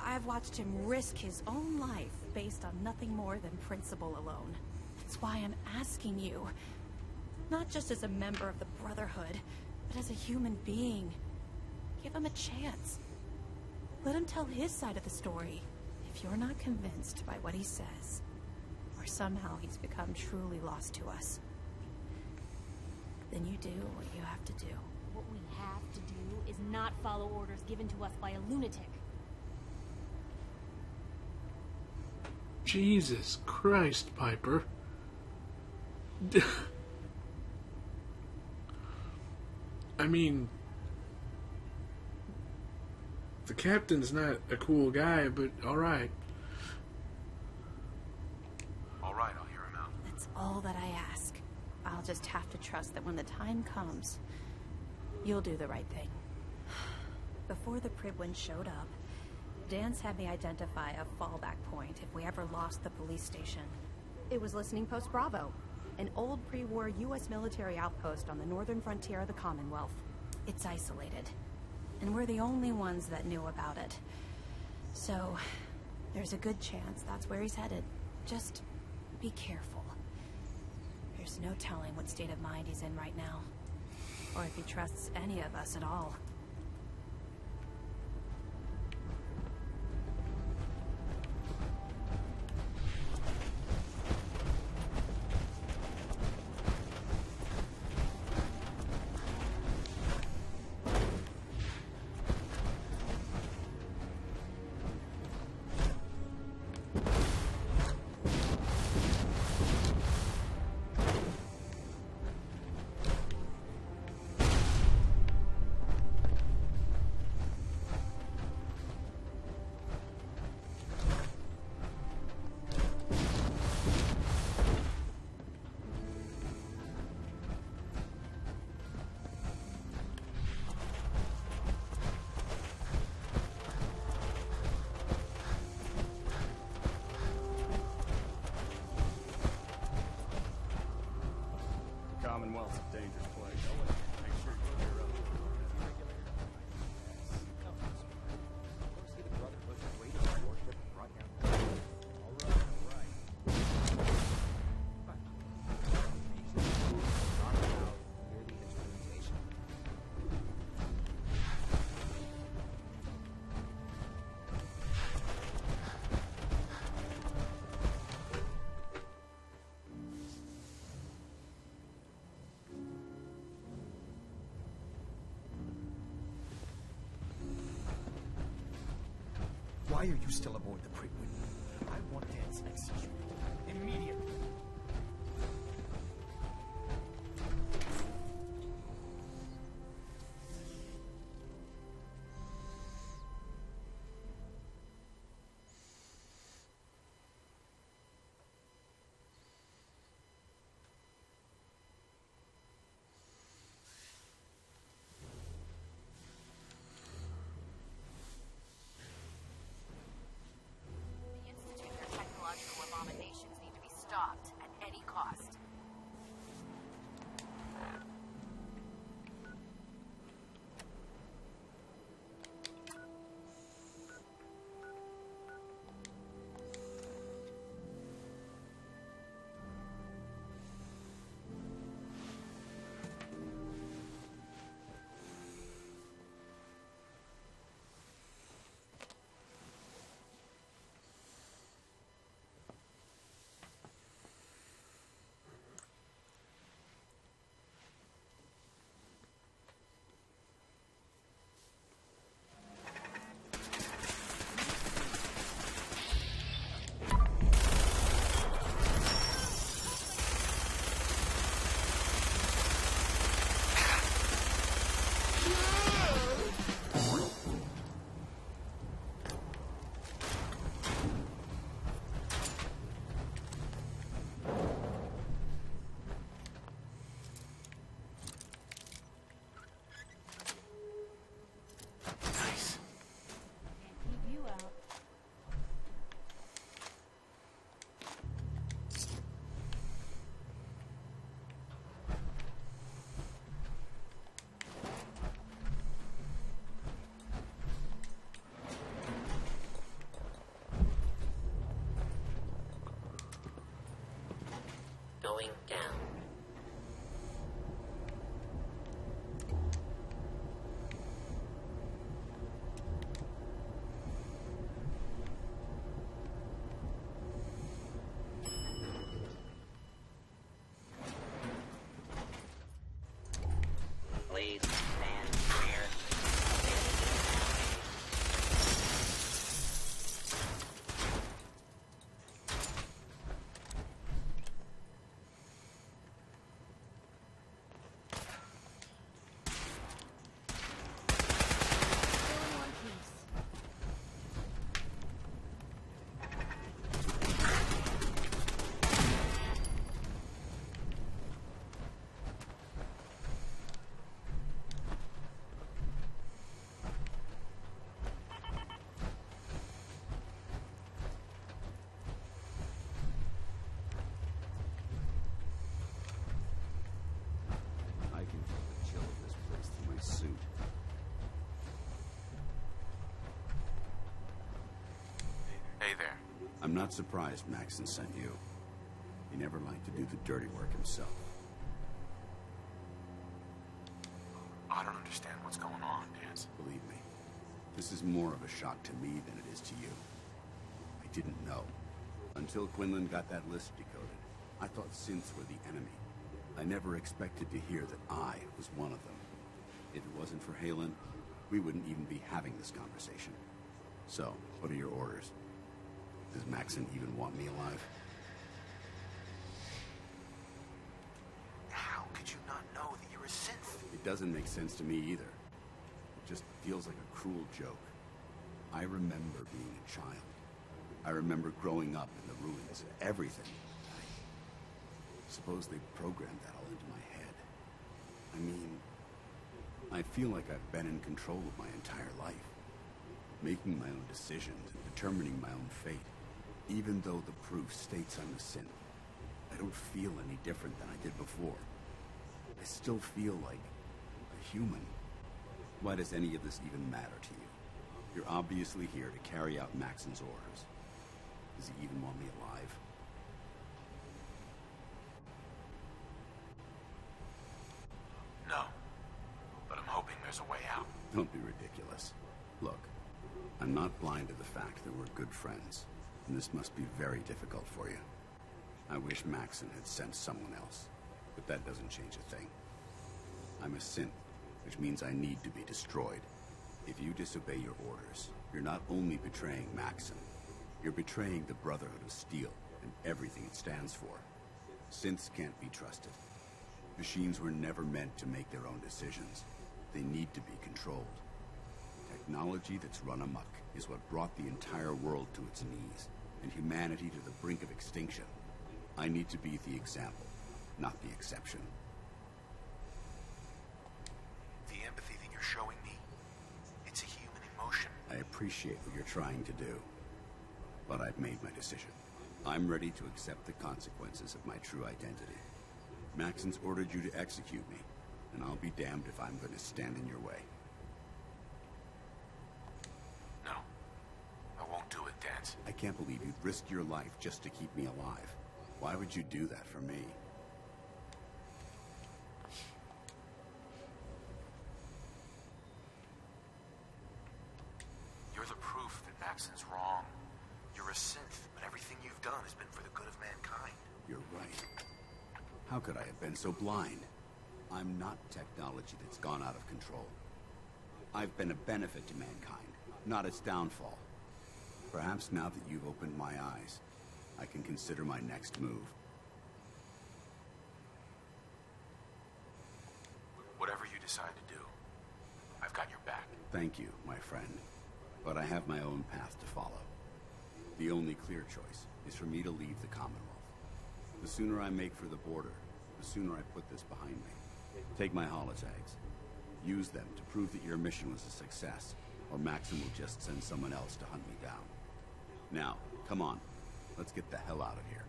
I've watched him risk his own life based on nothing more than principle alone. That's why I'm asking you, not just as a member of the Brotherhood, but as a human being. Give him a chance. Let him tell his side of the story. If you're not convinced by what he says, or somehow he's become truly lost to us, then you do what you have to do.
What we have to do is not follow orders given to us by a lunatic.
Jesus Christ, Piper. I mean, the captain's not a cool guy, but alright.
Alright, I'll hear him out.
That's all that I ask. I'll just have to trust that when the time comes, you'll do the right thing. Before the Pribwin showed up, Dance had me identify a fallback point if we ever lost the police station. It was Listening Post Bravo, an old pre-war U.S. military outpost on the northern frontier of the Commonwealth. It's isolated, and we're the only ones that knew about it. So, there's a good chance that's where he's headed. Just be careful. There's no telling what state of mind he's in right now, or if he trusts any of us at all.
Commonwealth's a dangerous place. Make sure you look her up. See the Brotherhood's radio warship brought down. All right. Near the instrumentation.
are you still aboard the Prigwin? I want Dan's executed. Immediately.
Stopped at any cost.
Going down. Please stand clear.
Suit.
Hey there.
I'm not surprised Maxon sent you. He never liked to do the dirty work himself.
I don't understand what's going on, Dance.
Believe me, this is more of a shock to me than it is to you. I didn't know. Until Quinlan got that list decoded, I thought synths were the enemy. I never expected to hear that I was one of them. If it wasn't for Halen, we wouldn't even be having this conversation. So, what are your orders? Does Maxon even want me alive?
How could you not know that you're a synth?
It doesn't make sense to me either. It just feels like a cruel joke. I remember being a child. I remember growing up in the ruins. Everything. I suppose they programmed that all into my head. I mean, I feel like I've been in control of my entire life. Making my own decisions and determining my own fate. Even though the proof states I'm a synth, I don't feel any different than I did before. I still feel like a human. Why does any of this even matter to you? You're obviously here to carry out Maxon's orders. Does he even want me alive?
No. But I'm hoping there's a way out.
Don't be ridiculous. Look, I'm not blind to the fact that we're good friends, and this must be very difficult for you. I wish Maxon had sent someone else, but that doesn't change a thing. I'm a synth, which means I need to be destroyed. If you disobey your orders, you're not only betraying Maxim, you're betraying the Brotherhood of Steel and everything it stands for. Synths can't be trusted. Machines were never meant to make their own decisions. They need to be controlled. Technology that's run amok is what brought the entire world to its knees, and humanity to the brink of extinction. I need to be the example, not the exception.
The empathy that you're showing me, it's a human emotion.
I appreciate what you're trying to do, but I've made my decision. I'm ready to accept the consequences of my true identity. Maxon's ordered you to execute me, and I'll be damned if I'm going to stand in your way.
No, I won't do it, Dance.
I can't believe you'd risk your life just to keep me alive. Why would you do that for me?
You're the proof that Maxon's wrong. You're a synth, but everything you've done has been for the good of mankind.
You're right. How could I have been so blind? I'm not technology that's gone out of control. I've been a benefit to mankind, not its downfall. Perhaps now that you've opened my eyes, I can consider my next move.
Whatever you decide to do, I've got your back.
Thank you, my friend. But I have my own path to follow. The only clear choice is for me to leave the Commonwealth. The sooner I make for the border, the sooner I put this behind me. Take my holotags. Use them to prove that your mission was a success, or Maxim will just send someone else to hunt me down. Now, come on. Let's get the hell out of here.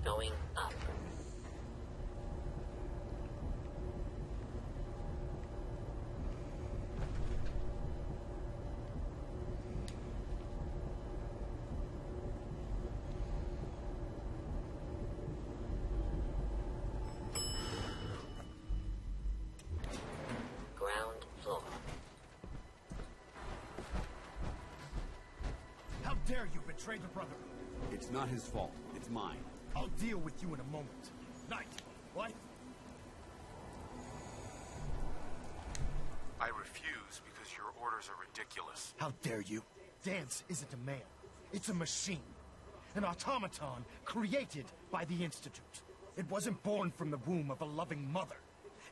Going up. Ground floor.
How dare you betray the Brotherhood?
It's not his fault. It's mine.
I'll deal with you in a moment. Knight, what?
I refuse because your orders are ridiculous.
How dare you? Dance isn't a man. It's a machine. An automaton created by the Institute. It wasn't born from the womb of a loving mother.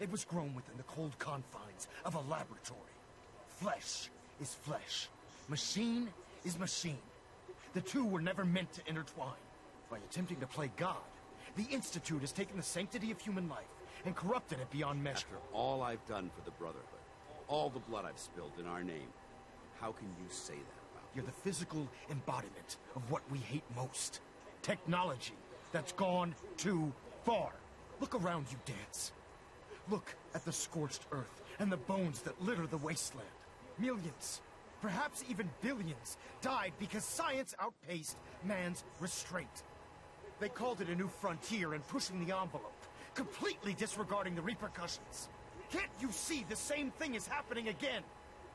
It was grown within the cold confines of a laboratory. Flesh is flesh. Machine is machine. The two were never meant to intertwine. By attempting to play God, the Institute has taken the sanctity of human life and corrupted it beyond measure.
After all I've done for the Brotherhood, all the blood I've spilled in our name, how can you say that about me?
You're the physical embodiment of what we hate most. Technology that's gone too far. Look around you, Dance. Look at the scorched earth and the bones that litter the wasteland. Millions, perhaps even billions, died because science outpaced man's restraint. They called it a new frontier and pushing the envelope, completely disregarding the repercussions. Can't you see the same thing is happening again?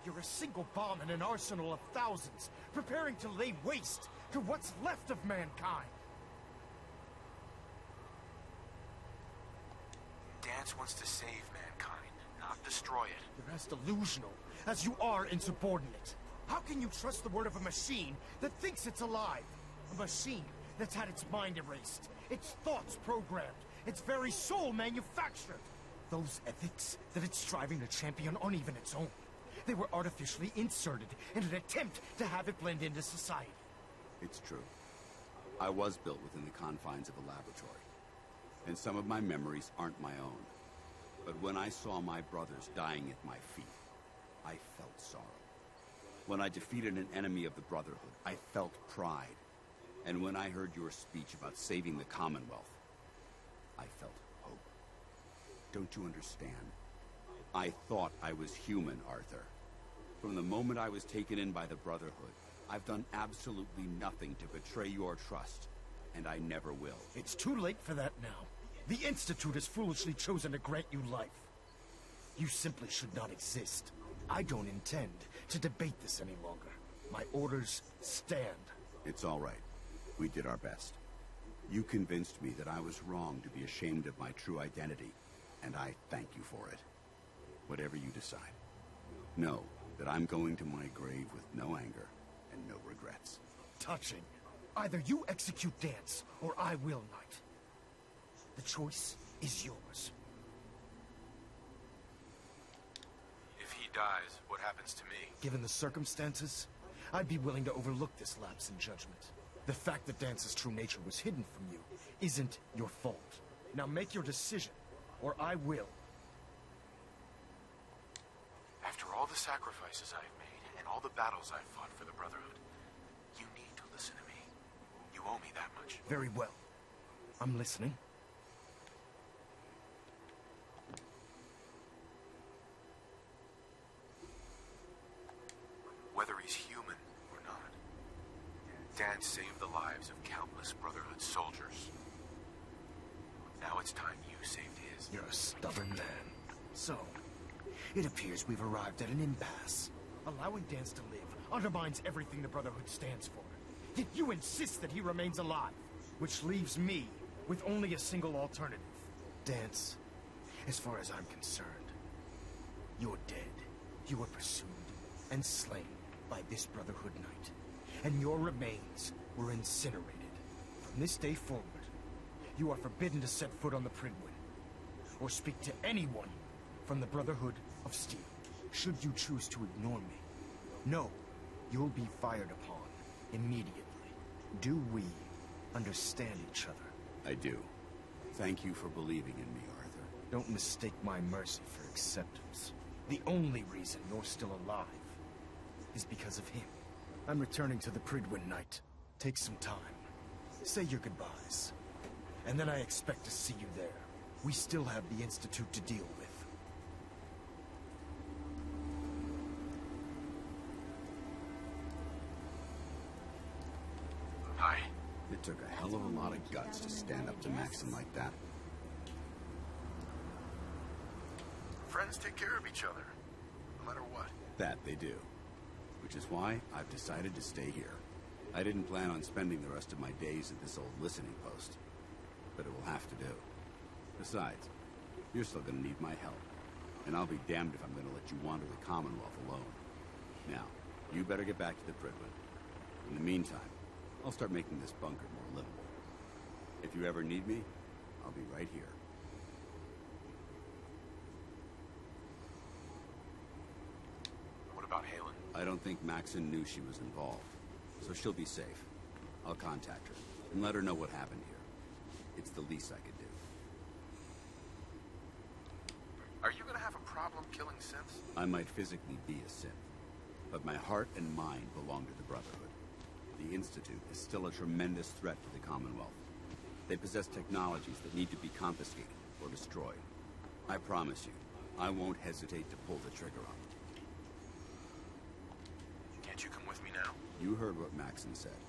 You're a single bomb in an arsenal of thousands, preparing to lay waste to what's left of mankind.
Dance wants to save mankind, not destroy it.
You're as delusional as you are insubordinate. How can you trust the word of a machine that thinks it's alive? A machine that's had its mind erased, its thoughts programmed, its very soul manufactured. Those ethics that it's striving to champion aren't even its own. They were artificially inserted in an attempt to have it blend into society.
It's true. I was built within the confines of a laboratory, and some of my memories aren't my own. But when I saw my brothers dying at my feet, I felt sorrow. When I defeated an enemy of the Brotherhood, I felt pride. And when I heard your speech about saving the Commonwealth, I felt hope. Don't you understand? I thought I was human, Arthur. From the moment I was taken in by the Brotherhood, I've done absolutely nothing to betray your trust, and I never will.
It's too late for that now. The Institute has foolishly chosen to grant you life. You simply should not exist. I don't intend to debate this any longer. My orders stand.
It's all right. We did our best. You convinced me that I was wrong to be ashamed of my true identity, and I thank you for it. Whatever you decide. Know that I'm going to my grave with no anger and no regrets.
Touching. Either you execute Dance, or I will, Knight. The choice is yours.
If he dies, what happens to me?
Given the circumstances, I'd be willing to overlook this lapse in judgment. The fact that Dance's true nature was hidden from you isn't your fault. Now make your decision, or I will.
After all the sacrifices I've made, and all the battles I've fought for the Brotherhood, you need to listen to me. You owe me that much.
Very well. I'm listening.
Whether he's human or not, Dan saved the lives of countless Brotherhood soldiers. Now it's time you saved his.
You're a stubborn man. So, it appears we've arrived at an impasse. Allowing Dance to live undermines everything the Brotherhood stands for. Yet you insist that he remains alive, which leaves me with only a single alternative. Dance, as far as I'm concerned, you're dead. You were pursued and slain by this Brotherhood Knight, and your remains were incinerated. From this day forward, you are forbidden to set foot on the Pridwin, or speak to anyone from the Brotherhood of Steel. Should you choose to ignore me, know you'll be fired upon immediately. Do we understand each other?
I do. Thank you for believing in me, Arthur.
Don't mistake my mercy for acceptance. The only reason you're still alive is because of him. I'm returning to the Pridwin, Knight. Take some time. Say your goodbyes. And then I expect to see you there. We still have the Institute to deal with.
Hi.
It took a hell of a lot of guts to stand up to Maxim like that.
Friends take care of each other, no matter what.
That they do. Which is why I've decided to stay here. I didn't plan on spending the rest of my days at this old listening post. But it will have to do. Besides, you're still gonna need my help. And I'll be damned if I'm gonna let you wander the Commonwealth alone. Now, you better get back to the Pridwin. In the meantime, I'll start making this bunker more livable. If you ever need me, I'll be right here.
What about Halen?
I don't think Maxon knew she was involved, so she'll be safe. I'll contact her and let her know what happened here. It's the least I could do.
Are you gonna have a problem killing synths?
I might physically be a synth, but my heart and mind belong to the Brotherhood. The Institute is still a tremendous threat to the Commonwealth. They possess technologies that need to be confiscated or destroyed. I promise you, I won't hesitate to pull the trigger on them.
Can't you come with me now?
You heard what Maxon said.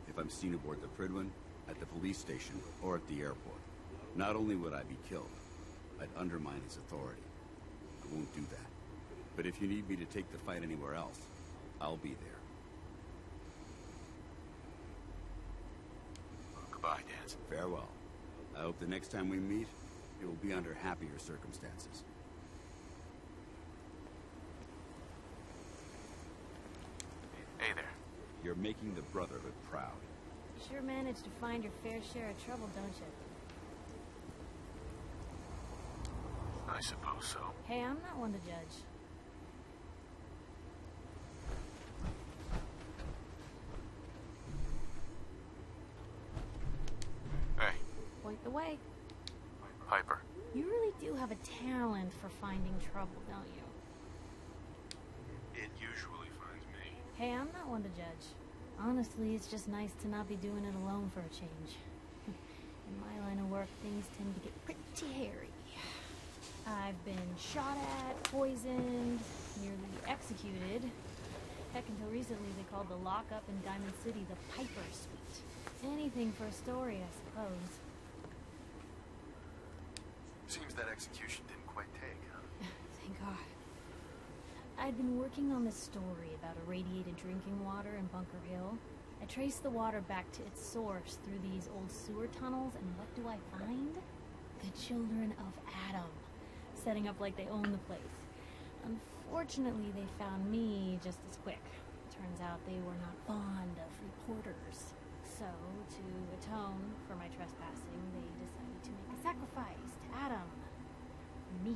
If I'm seen aboard the Pridwin, at the police station, or at the airport, not only would I be killed, I'd undermine his authority. I won't do that. But if you need me to take the fight anywhere else, I'll be there.
Goodbye, Dance.
Farewell. I hope the next time we meet, it will be under happier circumstances.
Hey there.
You're making the Brotherhood proud.
You sure manage to find your fair share of trouble, don't you?
I suppose so.
Hey, I'm not one to judge.
Hey.
Point the way.
Piper.
You really do have a talent for finding trouble, don't you?
It usually finds me.
Hey, I'm not one to judge. Honestly, it's just nice to not be doing it alone for a change. In my line of work, things tend to get pretty hairy. I've been shot at, poisoned, nearly executed. Heck, until recently they called the lockup in Diamond City the Piper Suite. Anything for a story, I suppose.
Seems that execution didn't quite take, huh?
Thank God. I'd been working on this story about irradiated drinking water in Bunker Hill. I traced the water back to its source through these old sewer tunnels, and what do I find? The children of Adam, setting up like they own the place. Unfortunately, they found me just as quick. Turns out they were not fond of reporters. So, to atone for my trespassing, they decided to make a sacrifice to Adam. Me.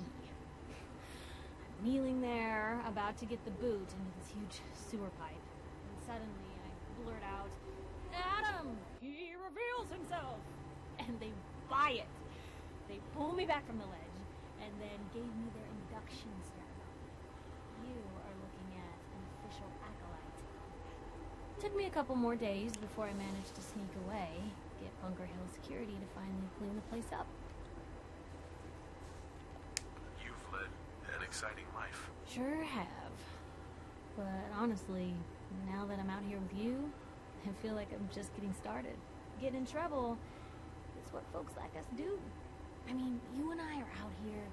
I'm kneeling there, about to get the boot into this huge sewer pipe. And suddenly, I blurt out, "Adam! He reveals himself!" And they buy it. They pull me back from the ledge, and then gave me their induction ceremony. You are looking at an official acolyte. Took me a couple more days before I managed to sneak away, get Bunker Hill security to finally clean the place up.
You've led an exciting life.
Sure have. But honestly, now that I'm out here with you, I feel like I'm just getting started. Getting in trouble is what folks like us do. I mean, you and I are out here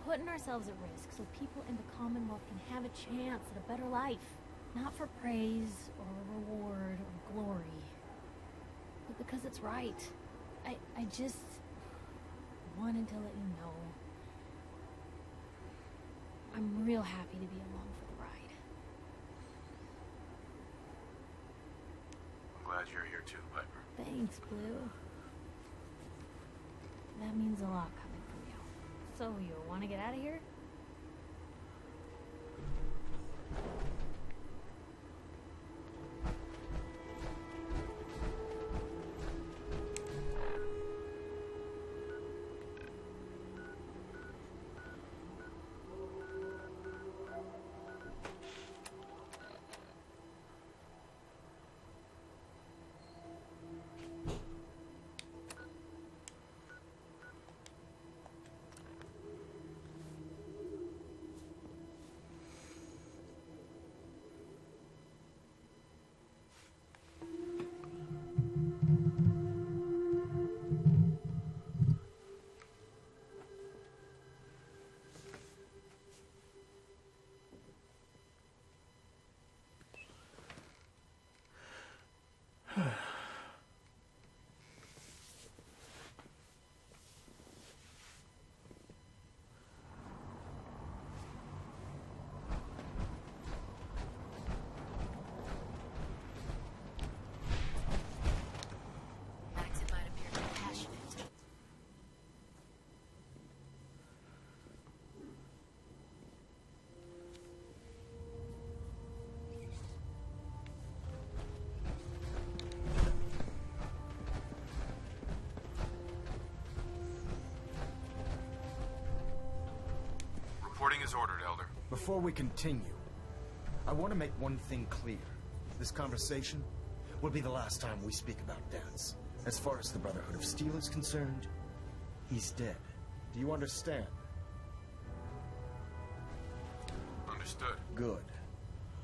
putting ourselves at risk so people in the Commonwealth can have a chance at a better life. Not for praise or reward or glory, but because it's right. I just wanted to let you know I'm real happy to be along for the ride.
I'm glad you're here too, Piper.
Thanks, Blue. That means a lot coming from you. So, you want to get out of here?
Reporting is ordered, Elder.
Before we continue, I want to make one thing clear. This conversation will be the last time we speak about Dance. As far as the Brotherhood of Steel is concerned, he's dead. Do you understand?
Understood.
Good.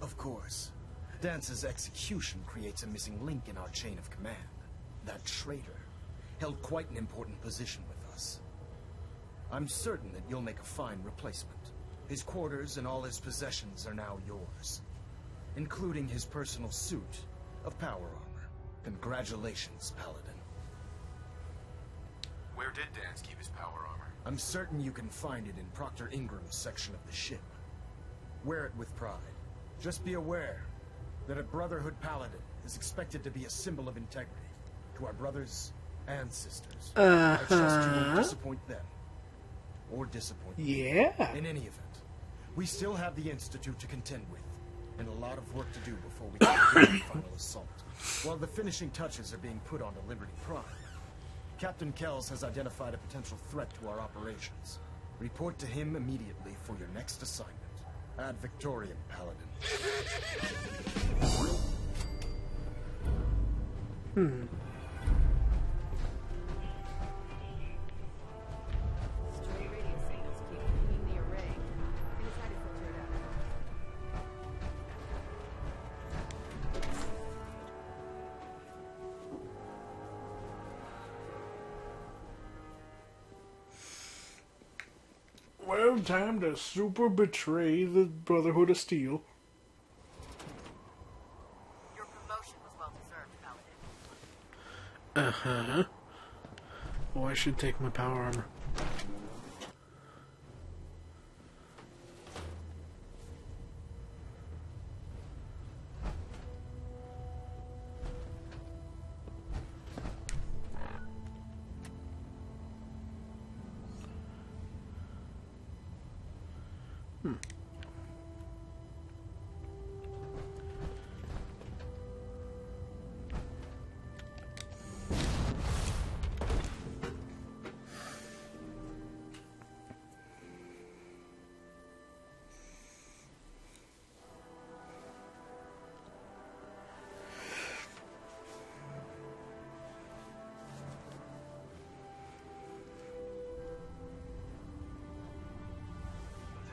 Of course. Dance's execution creates a missing link in our chain of command. That traitor held quite an important position with us. I'm certain that you'll make a fine replacement. His quarters and all his possessions are now yours, including his personal suit of power armor. Congratulations, Paladin.
Where did Dance keep his power armor?
I'm certain you can find it in Proctor Ingram's section of the ship. Wear it with pride. Just be aware that a Brotherhood Paladin is expected to be a symbol of integrity to our brothers and sisters. I trust you won't disappoint them. Or disappoint me.
Yeah.
In any event, we still have the Institute to contend with, and a lot of work to do before we can begin the final assault. While the finishing touches are being put onto Liberty Prime, Captain Kells has identified a potential threat to our operations. Report to him immediately for your next assignment. Ad Victoriam, Paladin.
Stray radio signals keep pinging the array. I'm gonna try to filter it out.
Well, time to super betray the Brotherhood of Steel.
Your promotion was well deserved, Paladin.
Uh-huh. Oh, I should take my power armor.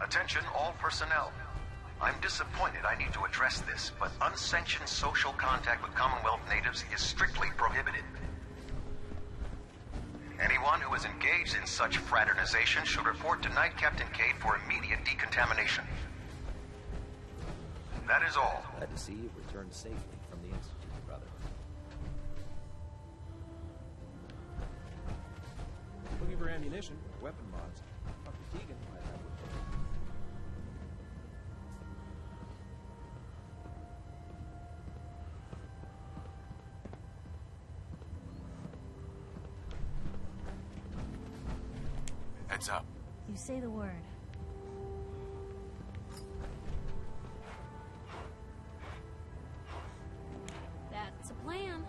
Attention all personnel. I'm disappointed I need to address this, but unsanctioned social contact with Commonwealth natives is strictly prohibited. Anyone who is engaged in such fraternization should report to Night Captain Cade for immediate decontamination. That is all.
Glad to see you returned safely from the Institute, brother. Looking for ammunition, weapon mods. Dr. Tegan might have what you need.
Heads up.
You say the word. That's a plan.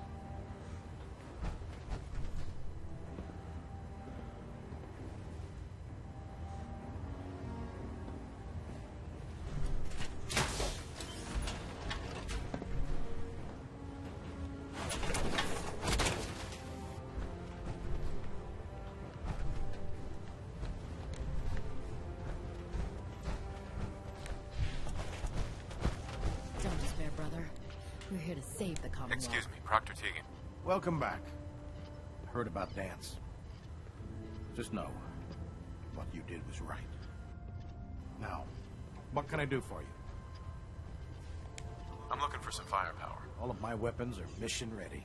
Don't despair, brother. We're here to save the Commonwealth.
Excuse me, Proctor Tegan.
Welcome back. Heard about Dance. Just know, what you did was right. Now, what can I do for you?
I'm looking for some firepower.
All of my weapons are mission ready.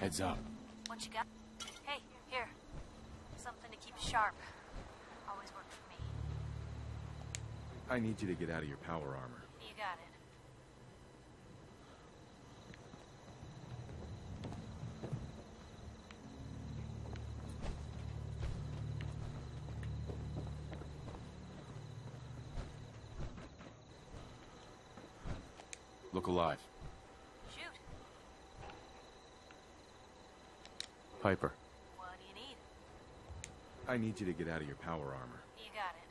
Heads up.
What you got? Hey, here. Something to keep sharp. Always worked for me.
I need you to get out of your power armor.
You got it.
Look alive.
Shoot.
Piper,
What do you need?
I need you to get out of your power armor.
You got it.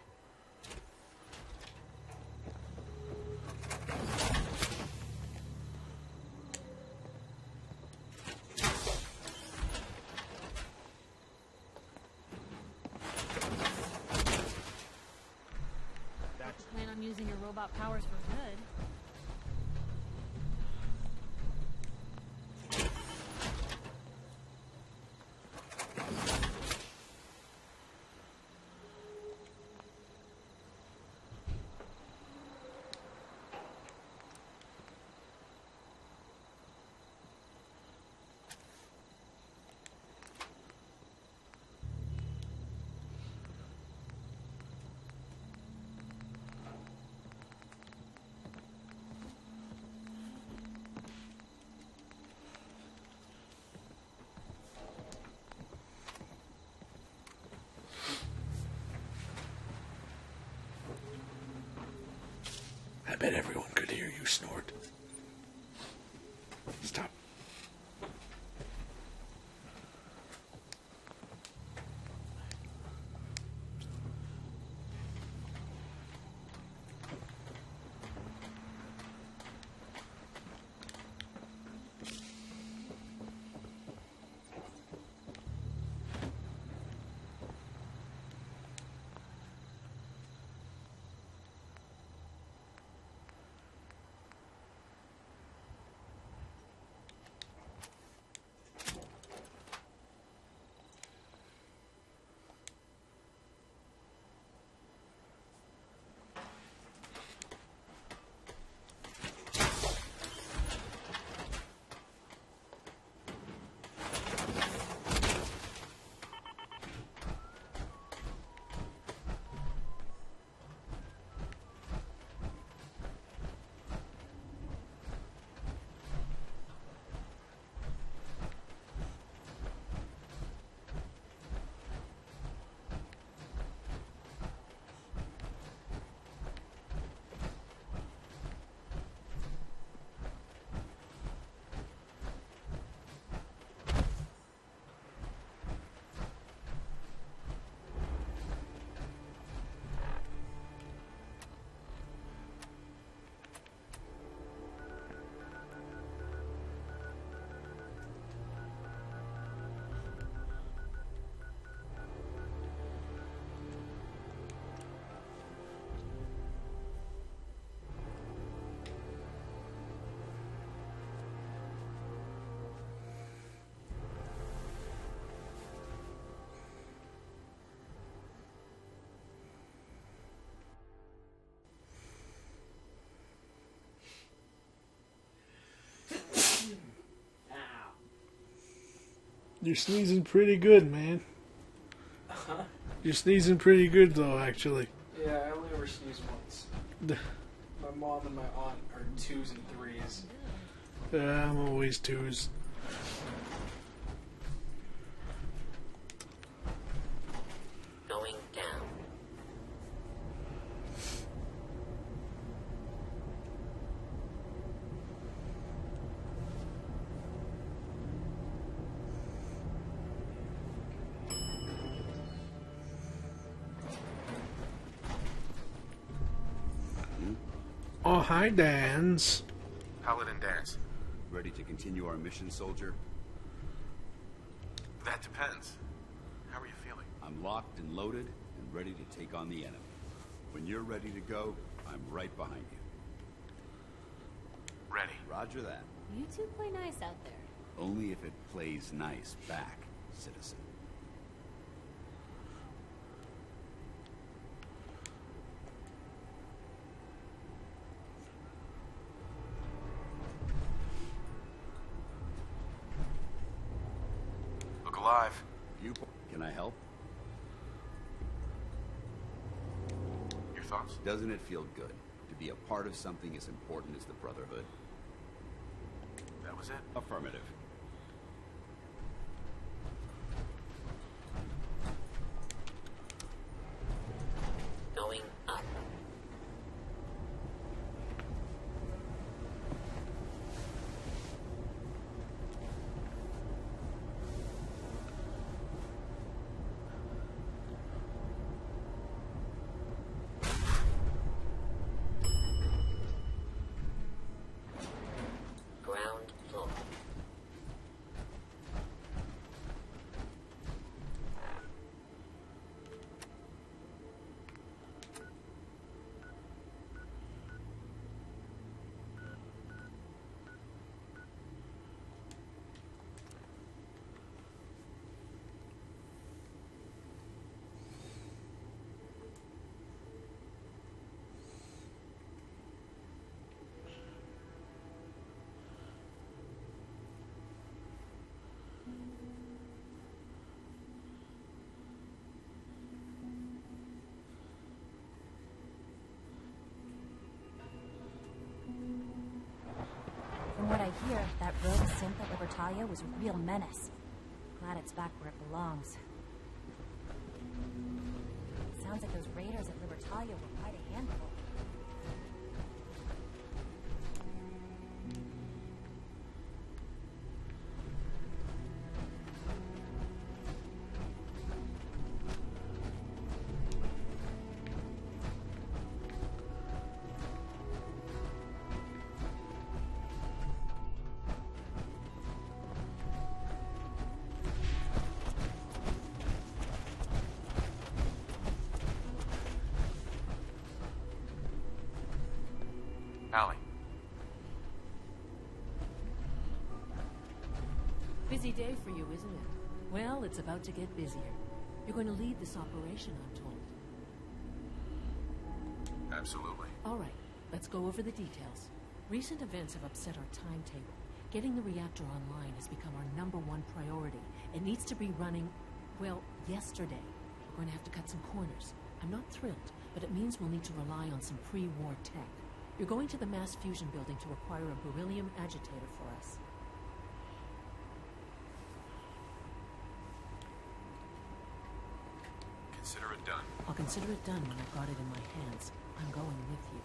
Plan on using your robot powers for good.
I bet everyone could hear you snort. Stop. You're sneezing pretty good, man.
Huh?
You're sneezing pretty good, though, actually.
Yeah, I only ever sneeze once. My mom and my aunt are 2s and 3s.
I'm always 2s.
Going down.
Oh, hi, Dans.
Paladin Dance.
Ready to continue our mission, soldier?
That depends. How are you feeling?
I'm locked and loaded and ready to take on the enemy. When you're ready to go, I'm right behind you.
Ready.
Roger that.
You two play nice out there.
Only if it plays nice back, citizen.
alive.
Can I help?
Your thoughts?
Doesn't it feel good to be a part of something as important as the Brotherhood?
That was it?
Affirmative.
Going up. Ground floor.
From what I hear, that rogue synth at Libertalia was a real menace. Glad it's back where it belongs. Sounds like those raiders at Libertalia were quite a handful.
Allie.
Busy day for you, isn't it? Well, it's about to get busier. You're going to lead this operation, I'm told.
Absolutely.
All right, let's go over the details. Recent events have upset our timetable. Getting the reactor online has become our #1 priority. It needs to be running, well, yesterday. We're going to have to cut some corners. I'm not thrilled, but it means we'll need to rely on some pre-war tech. You're going to the mass fusion building to acquire a beryllium agitator for us.
Consider it done.
I'll consider it done when I've got it in my hands. I'm going with you.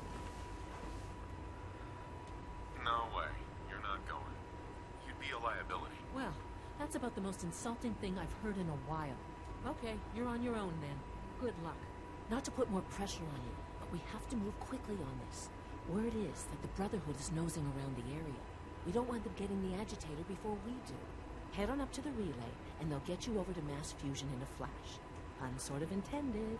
No way. You're not going. You'd be a liability.
Well, that's about the most insulting thing I've heard in a while. Okay, you're on your own then. Good luck. Not to put more pressure on you, but we have to move quickly on this. Word is that the Brotherhood is nosing around the area. We don't want them getting the agitator before we do. Head on up to the relay, and they'll get you over to mass fusion in a flash. Pun sort of intended.